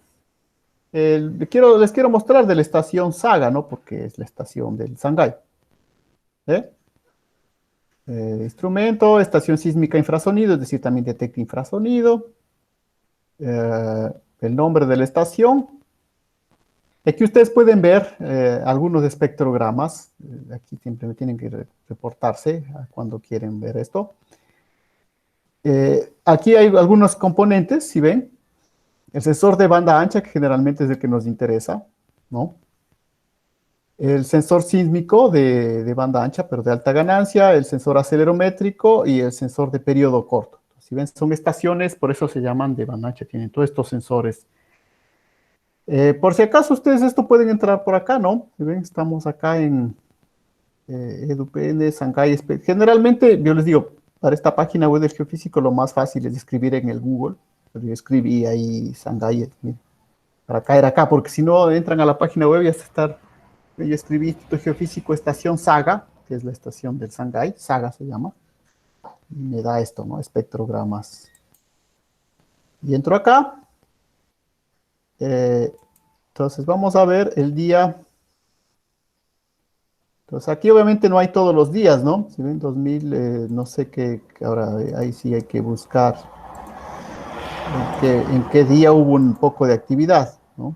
Les quiero mostrar de la estación Saga, ¿no? Porque es la estación del Shanghái. Instrumento, estación sísmica infrasonido, es decir, también detecta infrasonido. El nombre de la estación. Aquí ustedes pueden ver algunos espectrogramas. Aquí siempre tienen que reportarse cuando quieren ver esto. Aquí hay algunos componentes, si ven. El sensor de banda ancha, que generalmente es el que nos interesa, ¿no? El sensor sísmico de banda ancha, pero de alta ganancia, el sensor acelerométrico y el sensor de periodo corto. Si ven, son estaciones, por eso se llaman de banda ancha, tienen todos estos sensores. Por si acaso ustedes esto pueden entrar por acá, ¿no? Si ven, estamos acá en EduPN, Shanghái. Generalmente, yo les digo, para esta página web del geofísico lo más fácil es escribir en el Google. Yo escribí ahí Shanghái, para caer acá, porque si no entran a la página web y hasta estar. Yo escribí Instituto Geofísico Estación Saga, que es la estación del Shanghái, Saga se llama, y me da esto, ¿no? Espectrogramas. Y entro acá. Entonces vamos a ver el día. Entonces aquí obviamente no hay todos los días, ¿no? Si ven 2000, no sé qué, ahora ahí sí hay que buscar en qué día hubo un poco de actividad, ¿no?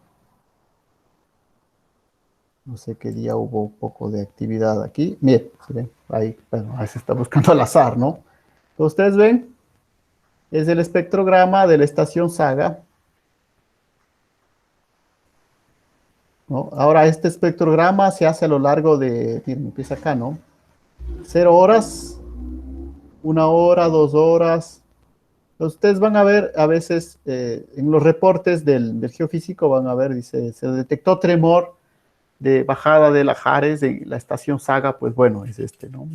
No sé qué día hubo un poco de actividad aquí. Miren, ¿sí ven? Ahí, bueno, ahí se está buscando al azar, ¿no? Entonces, ustedes ven, es el espectrograma de la estación Saga, ¿no? Ahora, este espectrograma se hace a lo largo de, miren, empieza acá, ¿no? 0 horas, 1 hora, 2 horas. Entonces, ustedes van a ver, a veces, en los reportes del geofísico, van a ver, dice, se detectó tremor de bajada de Lajares de la estación Saga, pues bueno, es ¿no?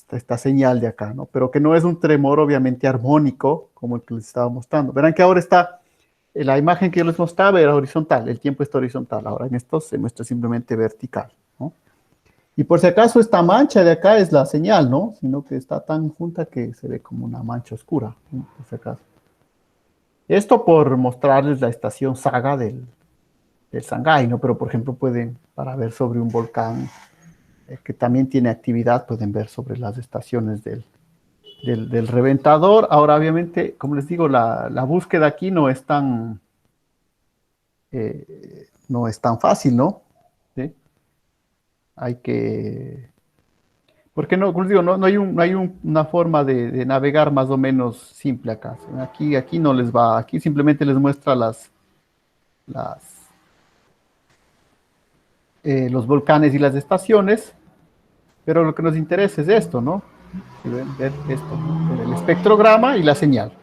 Esta señal de acá, ¿no? Pero que no es un tremor obviamente armónico, como el que les estaba mostrando. Verán que ahora está, la imagen que yo les mostraba era horizontal, el tiempo está horizontal, ahora en esto se muestra simplemente vertical, ¿no? Y por si acaso esta mancha de acá es la señal, ¿no? Sino que está tan junta que se ve como una mancha oscura, ¿no? Por si acaso. Esto por mostrarles la estación Saga del Shanghái, ¿no? Pero por ejemplo pueden, para ver sobre un volcán que también tiene actividad, pueden ver sobre las estaciones del reventador. Ahora obviamente, como les digo, la búsqueda aquí no es tan fácil, ¿no? ¿Sí? Hay que, porque no, como les digo, no hay una forma de navegar más o menos simple acá. Aquí no les va, aquí simplemente les muestra los volcanes y las estaciones, pero lo que nos interesa es esto, ¿no? Ver esto, ¿no? Ver el espectrograma y la señal.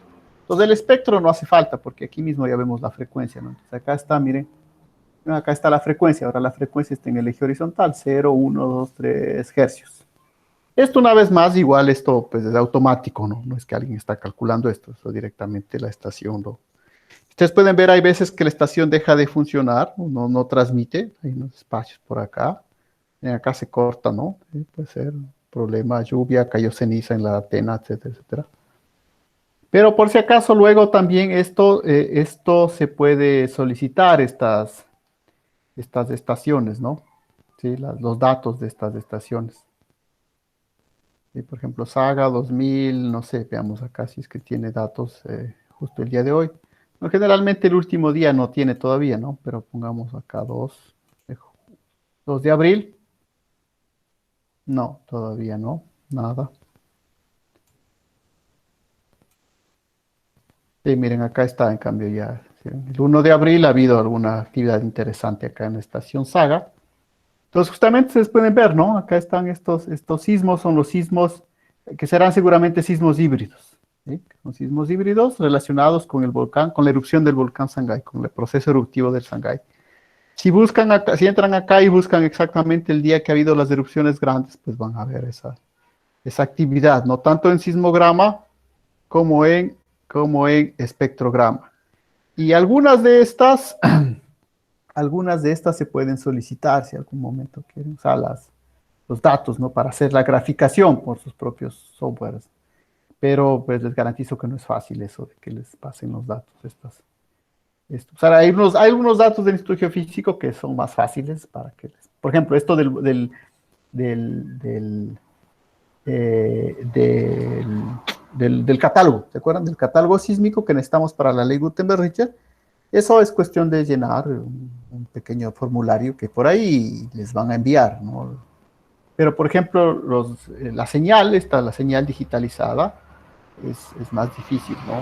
Entonces el espectro no hace falta, porque aquí mismo ya vemos la frecuencia, ¿no? Entonces acá está, miren, Acá está la frecuencia, ahora la frecuencia está en el eje horizontal, 0, 1, 2, 3 hercios. Esto una vez más, igual esto pues es automático, ¿no? No es que alguien está calculando esto, eso directamente la estación lo... Ustedes pueden ver, hay veces que la estación deja de funcionar, no transmite, hay unos espacios por acá, acá se corta, ¿no? Puede ser problema, lluvia, cayó ceniza en la antena, etcétera, etcétera. Pero por si acaso luego también esto se puede solicitar, estas estaciones, ¿no? Sí, los datos de estas estaciones. Sí, por ejemplo, Saga 2000, no sé, veamos acá si es que tiene datos justo el día de hoy. No, generalmente el último día no tiene todavía, ¿no? Pero pongamos acá 2 de abril. No, todavía no, nada. Sí, miren, acá está, en cambio ya. Sí, el 1 de abril ha habido alguna actividad interesante acá en la estación Saga. Entonces, justamente ustedes pueden ver, ¿no? Acá están estos sismos, son los sismos que serán seguramente sismos híbridos. ¿Sí? Son sismos híbridos relacionados con el volcán, con la erupción del volcán Sangay, con el proceso eruptivo del Sangay. Si buscan acá, si entran acá y buscan exactamente el día que ha habido las erupciones grandes, pues van a ver esa actividad, no tanto en sismograma como en espectrograma. Y algunas de estas se pueden solicitar si algún momento quieren usar los datos, ¿no? Para hacer la graficación por sus propios softwares. Pero pues les garantizo que no es fácil eso de que les pasen los datos o sea, hay unos datos del Instituto Geofísico que son más fáciles para que por ejemplo, esto del, del, del catálogo, ¿se acuerdan? Del catálogo sísmico que necesitamos para la ley Gutenberg-Richter. Eso es cuestión de llenar un pequeño formulario que por ahí les van a enviar, ¿no? Pero, por ejemplo, la señal digitalizada es más difícil, ¿no?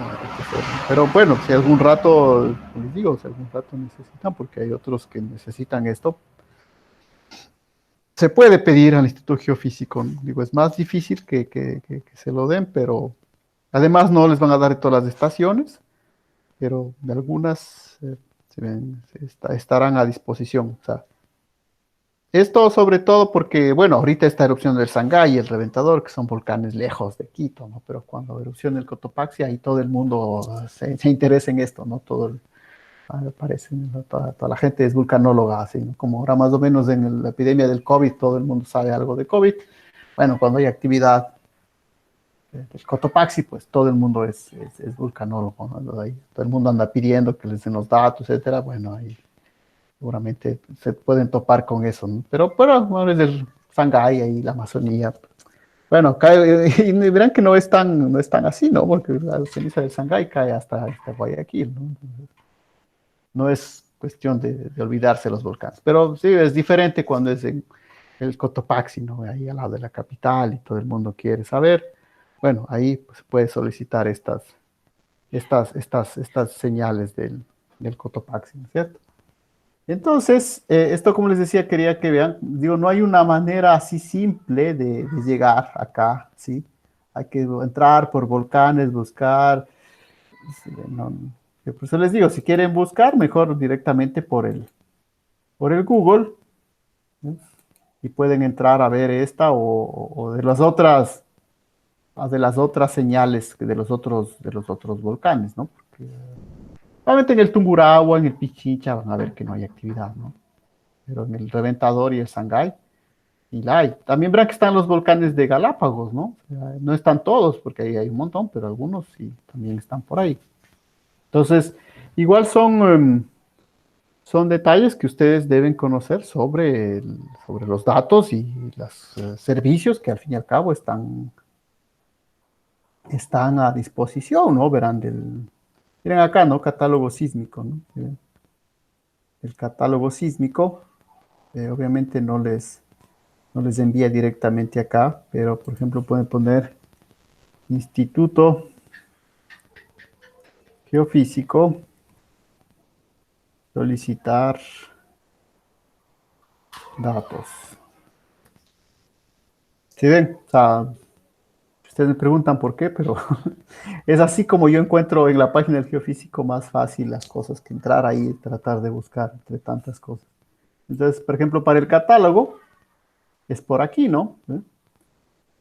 Pero bueno, si algún rato, les digo, si algún rato necesitan, porque hay otros que necesitan esto, se puede pedir al Instituto Geofísico, ¿no? Digo, es más difícil que se lo den, pero además no les van a dar de todas las estaciones, pero de algunas estarán a disposición. O sea, esto sobre todo porque, bueno, ahorita está erupción del Sangay y el Reventador, que son volcanes lejos de Quito, ¿no? Pero cuando erupciona el Cotopaxi, ahí todo el mundo se interesa en esto, ¿no? Parece, ¿no? Toda la gente es vulcanóloga, así, ¿no? Como ahora más o menos en la epidemia del COVID, todo el mundo sabe algo de COVID. Bueno, cuando hay actividad del Cotopaxi, pues todo el mundo es vulcanólogo, ¿no? Ahí, todo el mundo anda pidiendo que les den los datos, etcétera. Bueno, ahí seguramente se pueden topar con eso, ¿no? Pero es el Sangay y la Amazonía. Bueno, cae, y verán que no es tan así, ¿no? Porque la ceniza del Sangay cae hasta Guayaquil, ¿no? Entonces, no es cuestión de olvidarse los volcanes. Pero sí, es diferente cuando es en el Cotopaxi, ¿no? Ahí al lado de la capital y todo el mundo quiere saber. Bueno, ahí pues, se puede solicitar estas señales del Cotopaxi, ¿no es cierto? Entonces, esto como les decía, quería que vean, digo, no hay una manera así simple de llegar acá, ¿sí? Hay que entrar por volcanes, buscar, sí, no, por eso les digo, si quieren buscar, mejor directamente por el Google, ¿sí? Y pueden entrar a ver esta o de las otras señales de los otros volcanes, ¿no? Porque, obviamente en el Tungurahua, en el Pichincha van a ver que no hay actividad, ¿no? Pero en el Reventador y el Sangay, y la hay. También verán que están los volcanes de Galápagos, ¿no? O sea, no están todos, porque ahí hay un montón, pero algunos sí también están por ahí. Entonces, igual son detalles que ustedes deben conocer sobre los datos y los servicios que al fin y al cabo están a disposición, ¿no? Miren acá, ¿no? Catálogo sísmico, ¿no? Miren, el catálogo sísmico, obviamente no les envía directamente acá, pero por ejemplo pueden poner Instituto Geofísico, solicitar datos. ¿Sí ven? O sea, Ustedes me preguntan por qué, pero es así como yo encuentro en la página del geofísico más fácil las cosas que entrar ahí y tratar de buscar entre tantas cosas. Entonces, por ejemplo, para el catálogo, es por aquí, ¿no?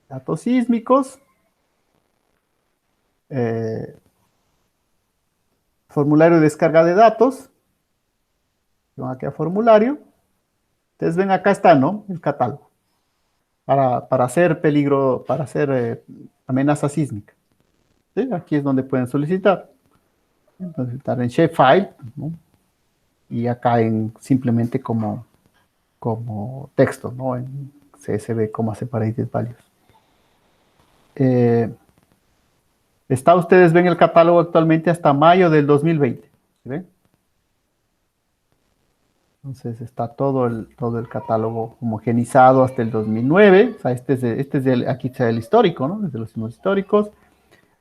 Datos sísmicos, formulario de descarga de datos, van aquí a formulario, ustedes ven acá está, ¿no? El catálogo, para hacer peligro, para hacer amenaza sísmica. ¿Sí? Aquí es donde pueden solicitar. Entonces, estar en Shapefile, ¿no? Y acá en simplemente como texto, ¿no? En CSV, como separated values. Ustedes ven el catálogo actualmente hasta mayo del 2020. ¿Sí ven? Entonces está todo el catálogo homogenizado hasta el 2009. O sea, aquí está el histórico, ¿no? Desde los signos históricos.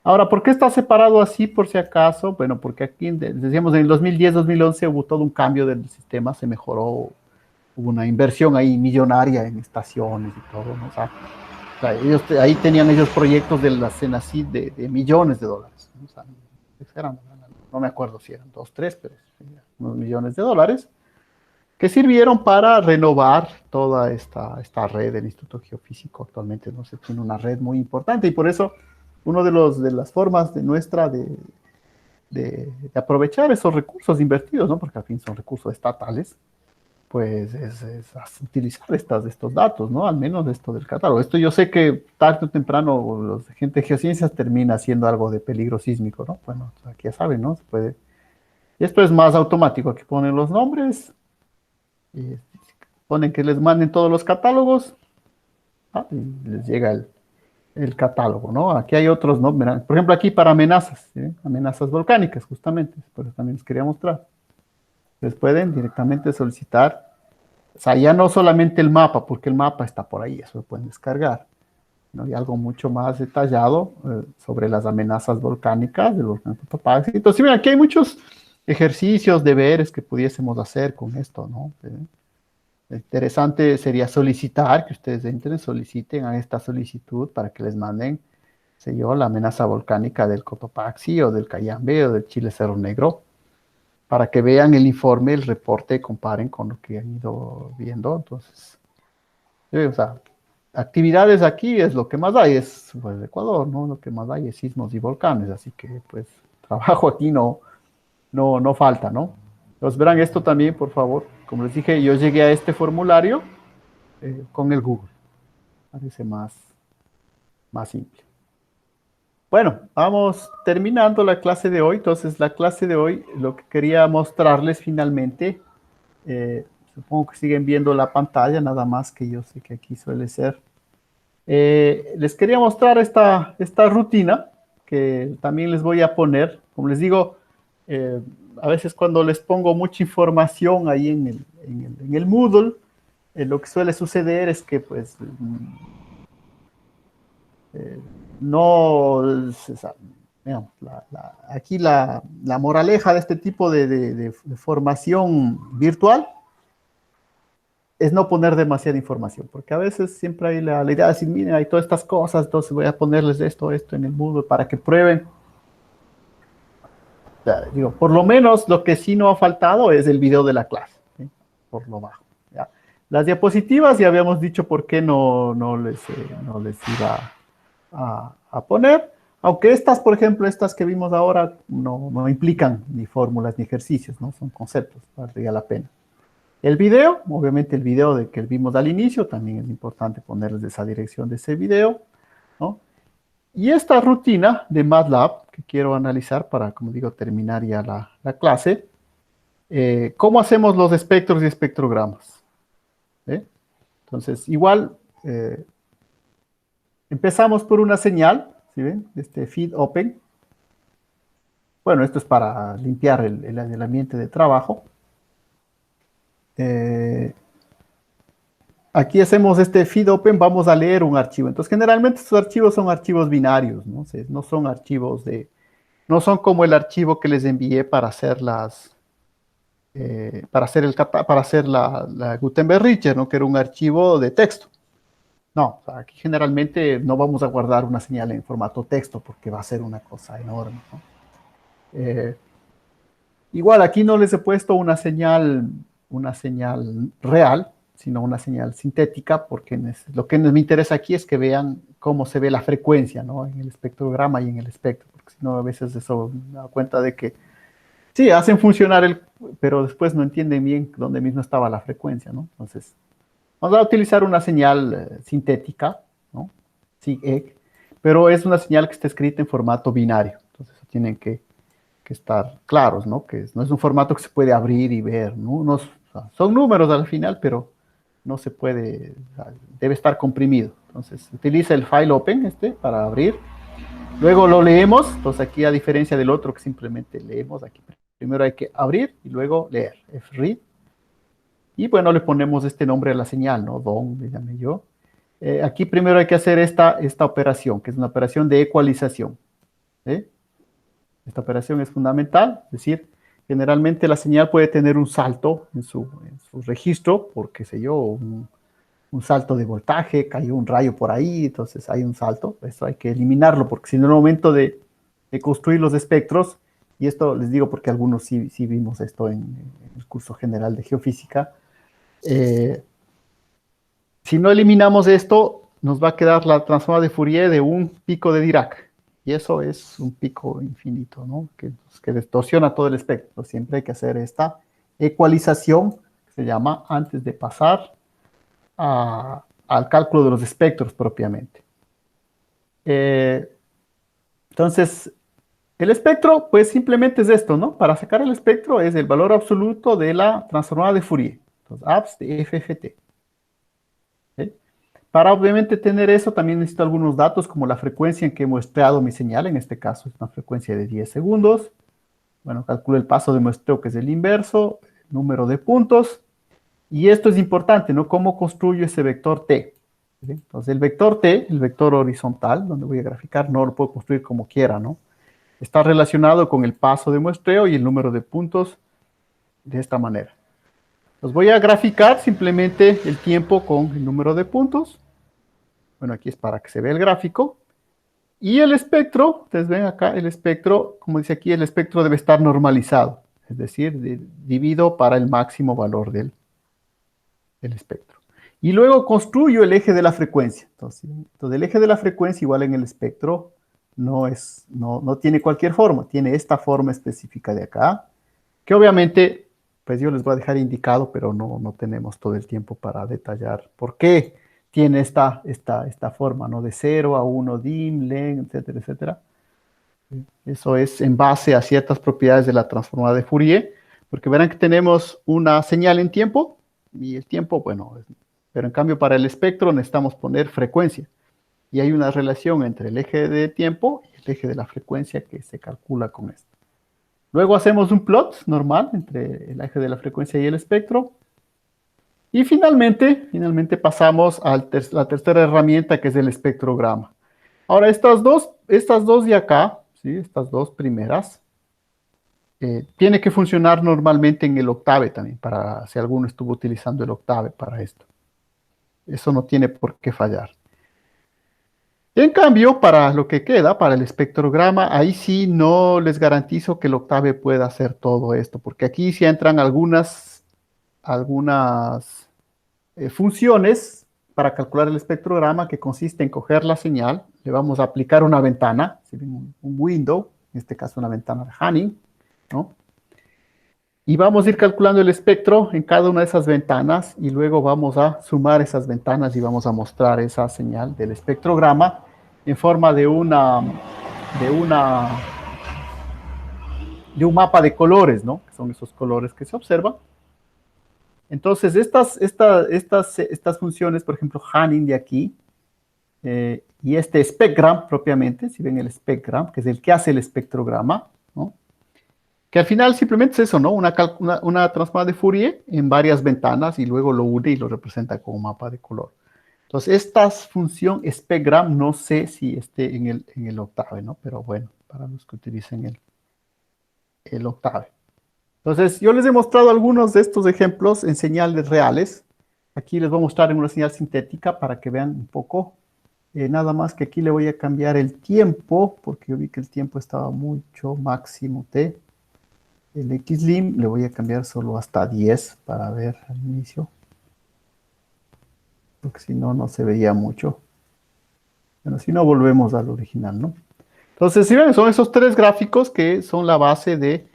Ahora, ¿por qué está separado así por si acaso? Bueno, porque aquí, decíamos, en el 2010-2011 hubo todo un cambio del sistema, se mejoró, hubo una inversión ahí millonaria en estaciones y todo, ¿no? O sea, ahí tenían ellos proyectos de la CENACID de millones de dólares, ¿no? O sea, no me acuerdo si eran 2, 3, pero unos millones de dólares, que sirvieron para renovar toda esta red del Instituto Geofísico. Actualmente no se tiene una red muy importante y por eso una de las formas de nuestra de aprovechar esos recursos invertidos, ¿no? Porque al fin son recursos estatales, pues es utilizar estos datos, ¿no? Al menos esto del catálogo. Esto yo sé que tarde o temprano los gente de geociencias termina haciendo algo de peligro sísmico, ¿no? Bueno, aquí ya saben, ¿no? Se puede. Y esto es más automático. Aquí ponen los nombres, y ponen que les manden todos los catálogos, y les llega el catálogo, ¿no? Aquí hay otros, ¿no? Por ejemplo, aquí para amenazas, ¿sí? Amenazas volcánicas, justamente, por eso también les quería mostrar. Les pueden directamente solicitar, o sea, ya no solamente el mapa, porque el mapa está por ahí, eso lo pueden descargar, ¿no? Y algo mucho más detallado sobre las amenazas volcánicas del volcán Cotopaxi. Entonces, mira, aquí hay muchos ejercicios, deberes que pudiésemos hacer con esto, ¿no? Interesante sería solicitar, que ustedes entren, soliciten a esta solicitud para que les manden, sé yo, la amenaza volcánica del Cotopaxi o del Cayambe o del Chile Cerro Negro, para que vean el informe, el reporte, comparen con lo que han ido viendo. Entonces, o sea, actividades aquí es lo que más hay, es pues, Ecuador, ¿no? Lo que más hay es sismos y volcanes, así que pues trabajo aquí no falta, ¿no? Entonces verán esto también, por favor. Como les dije, yo llegué a este formulario con el Google. Parece más simple. Bueno, vamos terminando la clase de hoy. Entonces, la clase de hoy, lo que quería mostrarles finalmente, supongo que siguen viendo la pantalla, nada más que yo sé que aquí suele ser. Les quería mostrar esta rutina que también les voy a poner. Como les digo, a veces cuando les pongo mucha información ahí en el Moodle, lo que suele suceder es que pues no, digamos, aquí la moraleja de este tipo de formación virtual es no poner demasiada información, porque a veces siempre hay la idea de decir, miren, hay todas estas cosas, entonces voy a ponerles esto en el Moodle para que prueben. O sea, digo, por lo menos lo que sí no ha faltado es el video de la clase, ¿sí? Por lo bajo. ¿Ya? Las diapositivas ya habíamos dicho por qué no les iba a poner, aunque estas, por ejemplo, estas que vimos ahora no implican ni fórmulas ni ejercicios, ¿no? Son conceptos, valdría la pena. El video, obviamente el video de que vimos al inicio, también es importante ponerles esa dirección de ese video, ¿no? Y esta rutina de MATLAB que quiero analizar para, como digo, terminar ya la clase, ¿cómo hacemos los espectros y espectrogramas? Entonces, igual, empezamos por una señal, ¿sí ven? Este feed open. Bueno, esto es para limpiar el ambiente de trabajo. Aquí hacemos este feed open, vamos a leer un archivo. Entonces, generalmente estos archivos son archivos binarios, ¿no? No son archivos no son como el archivo que les envié para hacer la Gutenberg Richer, ¿no? Que era un archivo de texto. No, o sea, aquí generalmente no vamos a guardar una señal en formato texto porque va a ser una cosa enorme, ¿no? Igual aquí no les he puesto una señal real, sino una señal sintética, porque lo que me interesa aquí es que vean cómo se ve la frecuencia, ¿no? En el espectrograma y en el espectro, porque si no a veces eso me da cuenta de que sí, hacen funcionar pero después no entienden bien dónde mismo estaba la frecuencia, ¿no? Entonces, vamos a utilizar una señal sintética, ¿no? SIG-EG, pero es una señal que está escrita en formato binario, entonces tienen que estar claros, ¿no? Que no es un formato que se puede abrir y ver, ¿no? O sea, son números al final, pero no se puede, o sea, debe estar comprimido. Entonces, utiliza el file open para abrir. Luego lo leemos, entonces aquí a diferencia del otro que simplemente leemos, aquí primero hay que abrir y luego leer, fread. Y bueno, le ponemos este nombre a la señal, ¿no? Don, le llamé yo. Aquí primero hay que hacer esta operación, que es una operación de ecualización. ¿Sí? Esta operación es fundamental, es decir, generalmente la señal puede tener un salto en su registro, por qué sé yo, un salto de voltaje, cayó un rayo por ahí, entonces hay un salto, eso hay que eliminarlo, porque si no, en el momento de construir los espectros, y esto les digo porque algunos sí vimos esto en el curso general de geofísica, si no eliminamos esto, nos va a quedar la transformada de Fourier de un pico de Dirac. Y eso es un pico infinito, ¿no? Que distorsiona todo el espectro. Siempre hay que hacer esta ecualización, que se llama, antes de pasar al cálculo de los espectros propiamente. Entonces, el espectro, pues simplemente es esto, ¿no? Para sacar el espectro es el valor absoluto de la transformada de Fourier. Entonces, abs de FFT. ¿Sí? Para obviamente tener eso, también necesito algunos datos como la frecuencia en que he muestreado mi señal, en este caso es una frecuencia de 10 segundos. Bueno, calculo el paso de muestreo, que es el inverso, el número de puntos. Y esto es importante, ¿no? ¿Cómo construyo ese vector T? ¿Sí? Entonces, el vector T, el vector horizontal, donde voy a graficar, no lo puedo construir como quiera, ¿no? Está relacionado con el paso de muestreo y el número de puntos de esta manera. Los voy a graficar simplemente el tiempo con el número de puntos. Bueno, aquí es para que se vea el gráfico. Y el espectro, ustedes ven acá, el espectro, como dice aquí, el espectro debe estar normalizado. Es decir, divido para el máximo valor del espectro. Y luego construyo el eje de la frecuencia. Entonces, el eje de la frecuencia igual en el espectro no tiene cualquier forma, tiene esta forma específica de acá, que obviamente, pues yo les voy a dejar indicado, pero no tenemos todo el tiempo para detallar por qué tiene esta forma, ¿no? De 0 a 1 dim, len, etcétera, etcétera. Eso es en base a ciertas propiedades de la transformada de Fourier, porque verán que tenemos una señal en tiempo, y el tiempo, bueno, pero en cambio para el espectro necesitamos poner frecuencia. Y hay una relación entre el eje de tiempo y el eje de la frecuencia que se calcula con esto. Luego hacemos un plot normal entre el eje de la frecuencia y el espectro. Y finalmente pasamos a la tercera herramienta, que es el espectrograma. Ahora, estas dos de acá, ¿sí? Estas dos primeras, tiene que funcionar normalmente en el Octave también, para si alguno estuvo utilizando el Octave para esto. Eso no tiene por qué fallar. En cambio, para lo que queda, para el espectrograma, ahí sí no les garantizo que el Octave pueda hacer todo esto, porque aquí sí entran algunas funciones para calcular el espectrograma, que consiste en coger la señal, le vamos a aplicar una ventana, un window, en este caso una ventana de Hanning, ¿no? Y vamos a ir calculando el espectro en cada una de esas ventanas, y luego vamos a sumar esas ventanas y vamos a mostrar esa señal del espectrograma en forma de un mapa de colores, ¿no? Que son esos colores que se observan. Entonces, estas funciones, por ejemplo, Hanning de aquí, y este specgram propiamente, si ven el specgram, que es el que hace el espectrograma, ¿no? Que al final simplemente es eso, ¿no? Una transformada de Fourier en varias ventanas y luego lo une y lo representa como mapa de color. Entonces, esta función specgram no sé si esté en el Octave, ¿no? Pero bueno, para los que utilicen el Octave. Entonces, yo les he mostrado algunos de estos ejemplos en señales reales, Aquí les voy a mostrar en una señal sintética para que vean un poco. Nada más que aquí le voy a cambiar el tiempo, porque yo vi que el tiempo estaba mucho máximo T. El XLIM le voy a cambiar solo hasta 10 para ver al inicio. Porque si no, no se veía mucho. Bueno, si no, volvemos al original, ¿no? Entonces, si ven, son esos tres gráficos que son la base de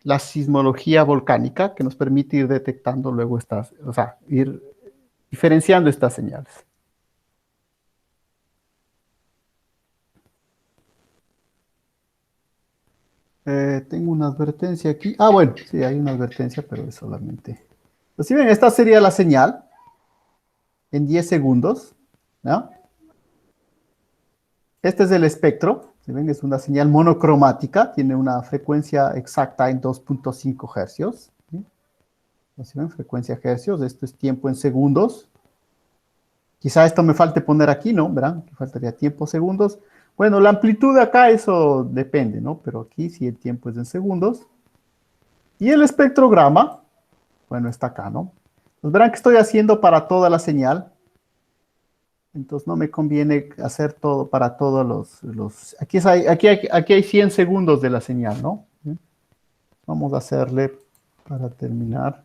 la sismología volcánica, que nos permite ir detectando luego estas, o sea, ir diferenciando estas señales. Tengo una advertencia aquí. Ah, bueno, sí, hay una advertencia, pero es solamente... Pues si ven, esta sería la señal en 10 segundos, ¿no? Este es el espectro. Si ven, es una señal monocromática, tiene una frecuencia exacta en 2.5 hercios. ¿Sí? Si ven, frecuencia hercios, esto es tiempo en segundos. Quizá esto me falte poner aquí, ¿no? ¿Verán? Que faltaría tiempo segundos. Bueno, la amplitud de acá, eso depende, ¿no? Pero aquí sí el tiempo es en segundos. Y el espectrograma, bueno, está acá, ¿no? Pues verán que estoy haciendo para toda la señal. Entonces no me conviene hacer todo para todos los... Aquí hay 100 segundos de la señal, ¿no? Vamos a hacerle, para terminar,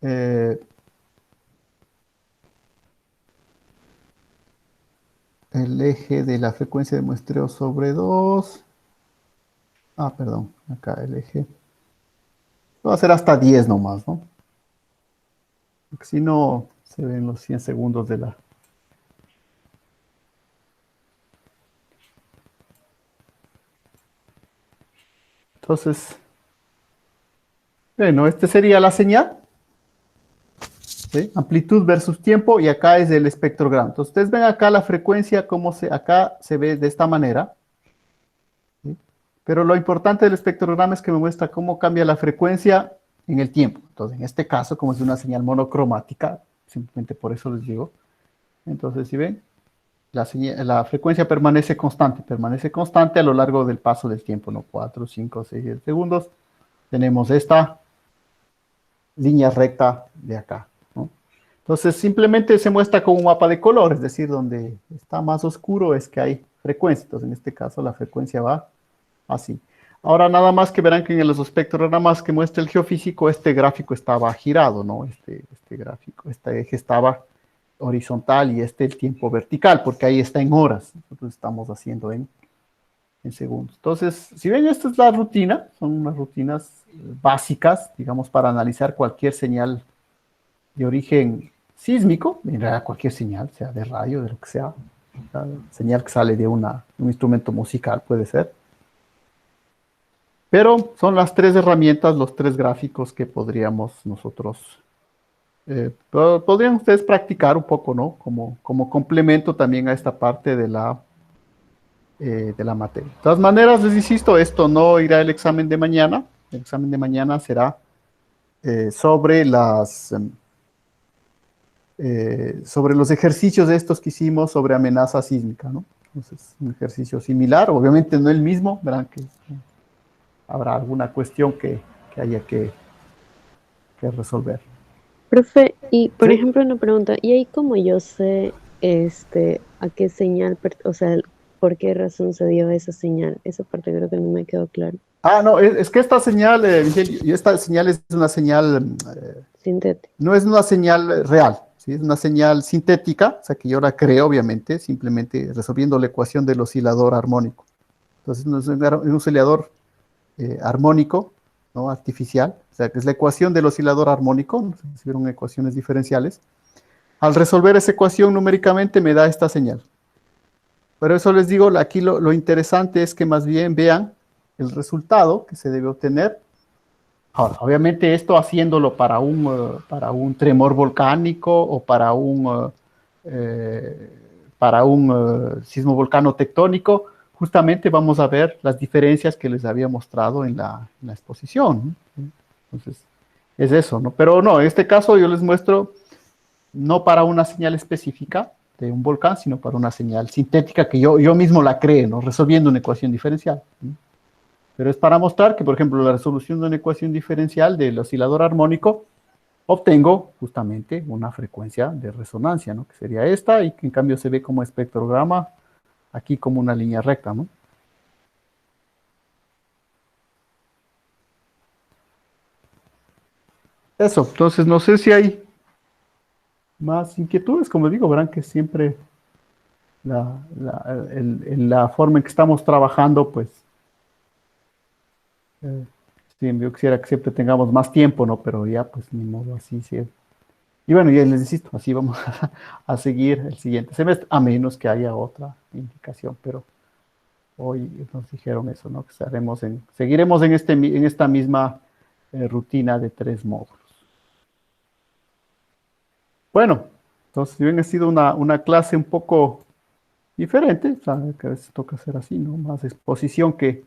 el eje de la frecuencia de muestreo sobre 2. Ah, perdón, acá el eje. Voy a hacer hasta 10 nomás, ¿no? Porque si no, se ven los 100 segundos de la... Entonces, bueno, este sería la señal. ¿Sí? Amplitud versus tiempo, y acá es el espectrograma. Entonces, ustedes ven acá la frecuencia, acá se ve de esta manera. ¿Sí? Pero lo importante del espectrograma es que me muestra cómo cambia la frecuencia en el tiempo. Entonces, en este caso, como es una señal monocromática, simplemente por eso les digo. Entonces, si ven, la frecuencia permanece constante a lo largo del paso del tiempo, ¿no? 4, 5, 6 10 segundos. Tenemos esta línea recta de acá, ¿no? Entonces, simplemente se muestra con un mapa de color, es decir, donde está más oscuro es que hay frecuencia. Entonces, en este caso, la frecuencia va así. Ahora, nada más que verán que en los espectrogramas que muestra el geofísico, este gráfico estaba girado, ¿no? Este gráfico, este eje estaba horizontal y el tiempo vertical, porque ahí está en horas. Nosotros estamos haciendo en segundos. Entonces, si ven, esta es la rutina, son unas rutinas básicas, digamos, para analizar cualquier señal de origen sísmico, en realidad cualquier señal, sea de radio, de lo que sea, señal que sale de un instrumento musical, puede ser. Pero son las tres herramientas, los tres gráficos que podríamos nosotros, podrían ustedes practicar un poco, ¿no? Como complemento también a esta parte de la materia. De todas maneras, les insisto, esto no irá al examen de mañana. El examen de mañana será sobre los ejercicios estos que hicimos sobre amenaza sísmica, ¿no? Entonces, un ejercicio similar, obviamente no el mismo, verán que habrá alguna cuestión que haya que resolver. Profe, y por ¿Sí? ejemplo una pregunta, ¿y ahí cómo yo sé a qué señal, o sea, por qué razón se dio esa señal? Esa parte creo que no me quedó claro. Ah, no, es que esta señal, y esta señal es una señal, Sintética. no es una señal real, ¿sí? Es una señal sintética, o sea que yo la creo, obviamente, simplemente resolviendo la ecuación del oscilador armónico. Entonces, no es un oscilador armónico, ¿no? Artificial, o sea que es la ecuación del oscilador armónico, no sé si vieron ecuaciones diferenciales. Al resolver esa ecuación numéricamente me da esta señal. Pero eso les digo, aquí lo interesante es que más bien vean el resultado que se debe obtener. Ahora, obviamente esto haciéndolo para un tremor volcánico o para un sismo volcano tectónico, justamente vamos a ver las diferencias que les había mostrado en la exposición, ¿no? Entonces, es eso, ¿no? Pero no, en este caso yo les muestro no para una señal específica de un volcán, sino para una señal sintética que yo mismo la creo, ¿no? Resolviendo una ecuación diferencial, ¿no? Pero es para mostrar que, por ejemplo, la resolución de una ecuación diferencial del oscilador armónico obtengo justamente una frecuencia de resonancia, ¿no? Que sería esta, y que en cambio se ve como espectrograma aquí como una línea recta, ¿no? Eso, entonces no sé si hay más inquietudes, como digo, verán que siempre la forma en que estamos trabajando, pues, sí, yo quisiera que siempre tengamos más tiempo, ¿no? Pero ya, pues, ni modo, así sí. Y bueno, ya les insisto, así vamos a seguir el siguiente semestre, a menos que haya otra indicación, pero hoy nos dijeron eso, ¿no? Que seguiremos en esta misma rutina de 3 módulos. Bueno, entonces, si bien ha sido una clase un poco diferente, sabe que a veces toca hacer así, ¿no? Más exposición que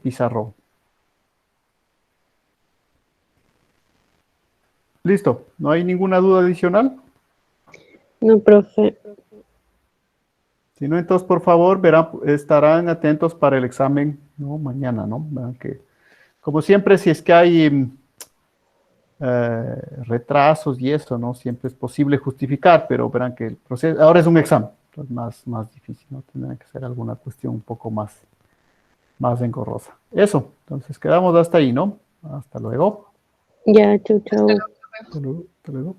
pizarrón. Listo, ¿no hay ninguna duda adicional? No, profe. Si no, entonces, por favor, estarán atentos para el examen, ¿no? Mañana, ¿no? Verán que, como siempre, si es que hay retrasos y eso, ¿no? Siempre es posible justificar, pero verán que el proceso, ahora es un examen, entonces más difícil, ¿no? Tendrán que ser alguna cuestión un poco más engorrosa. Eso, entonces quedamos hasta ahí, ¿no? Hasta luego. Ya, chau, chau. Hasta luego. Hasta luego.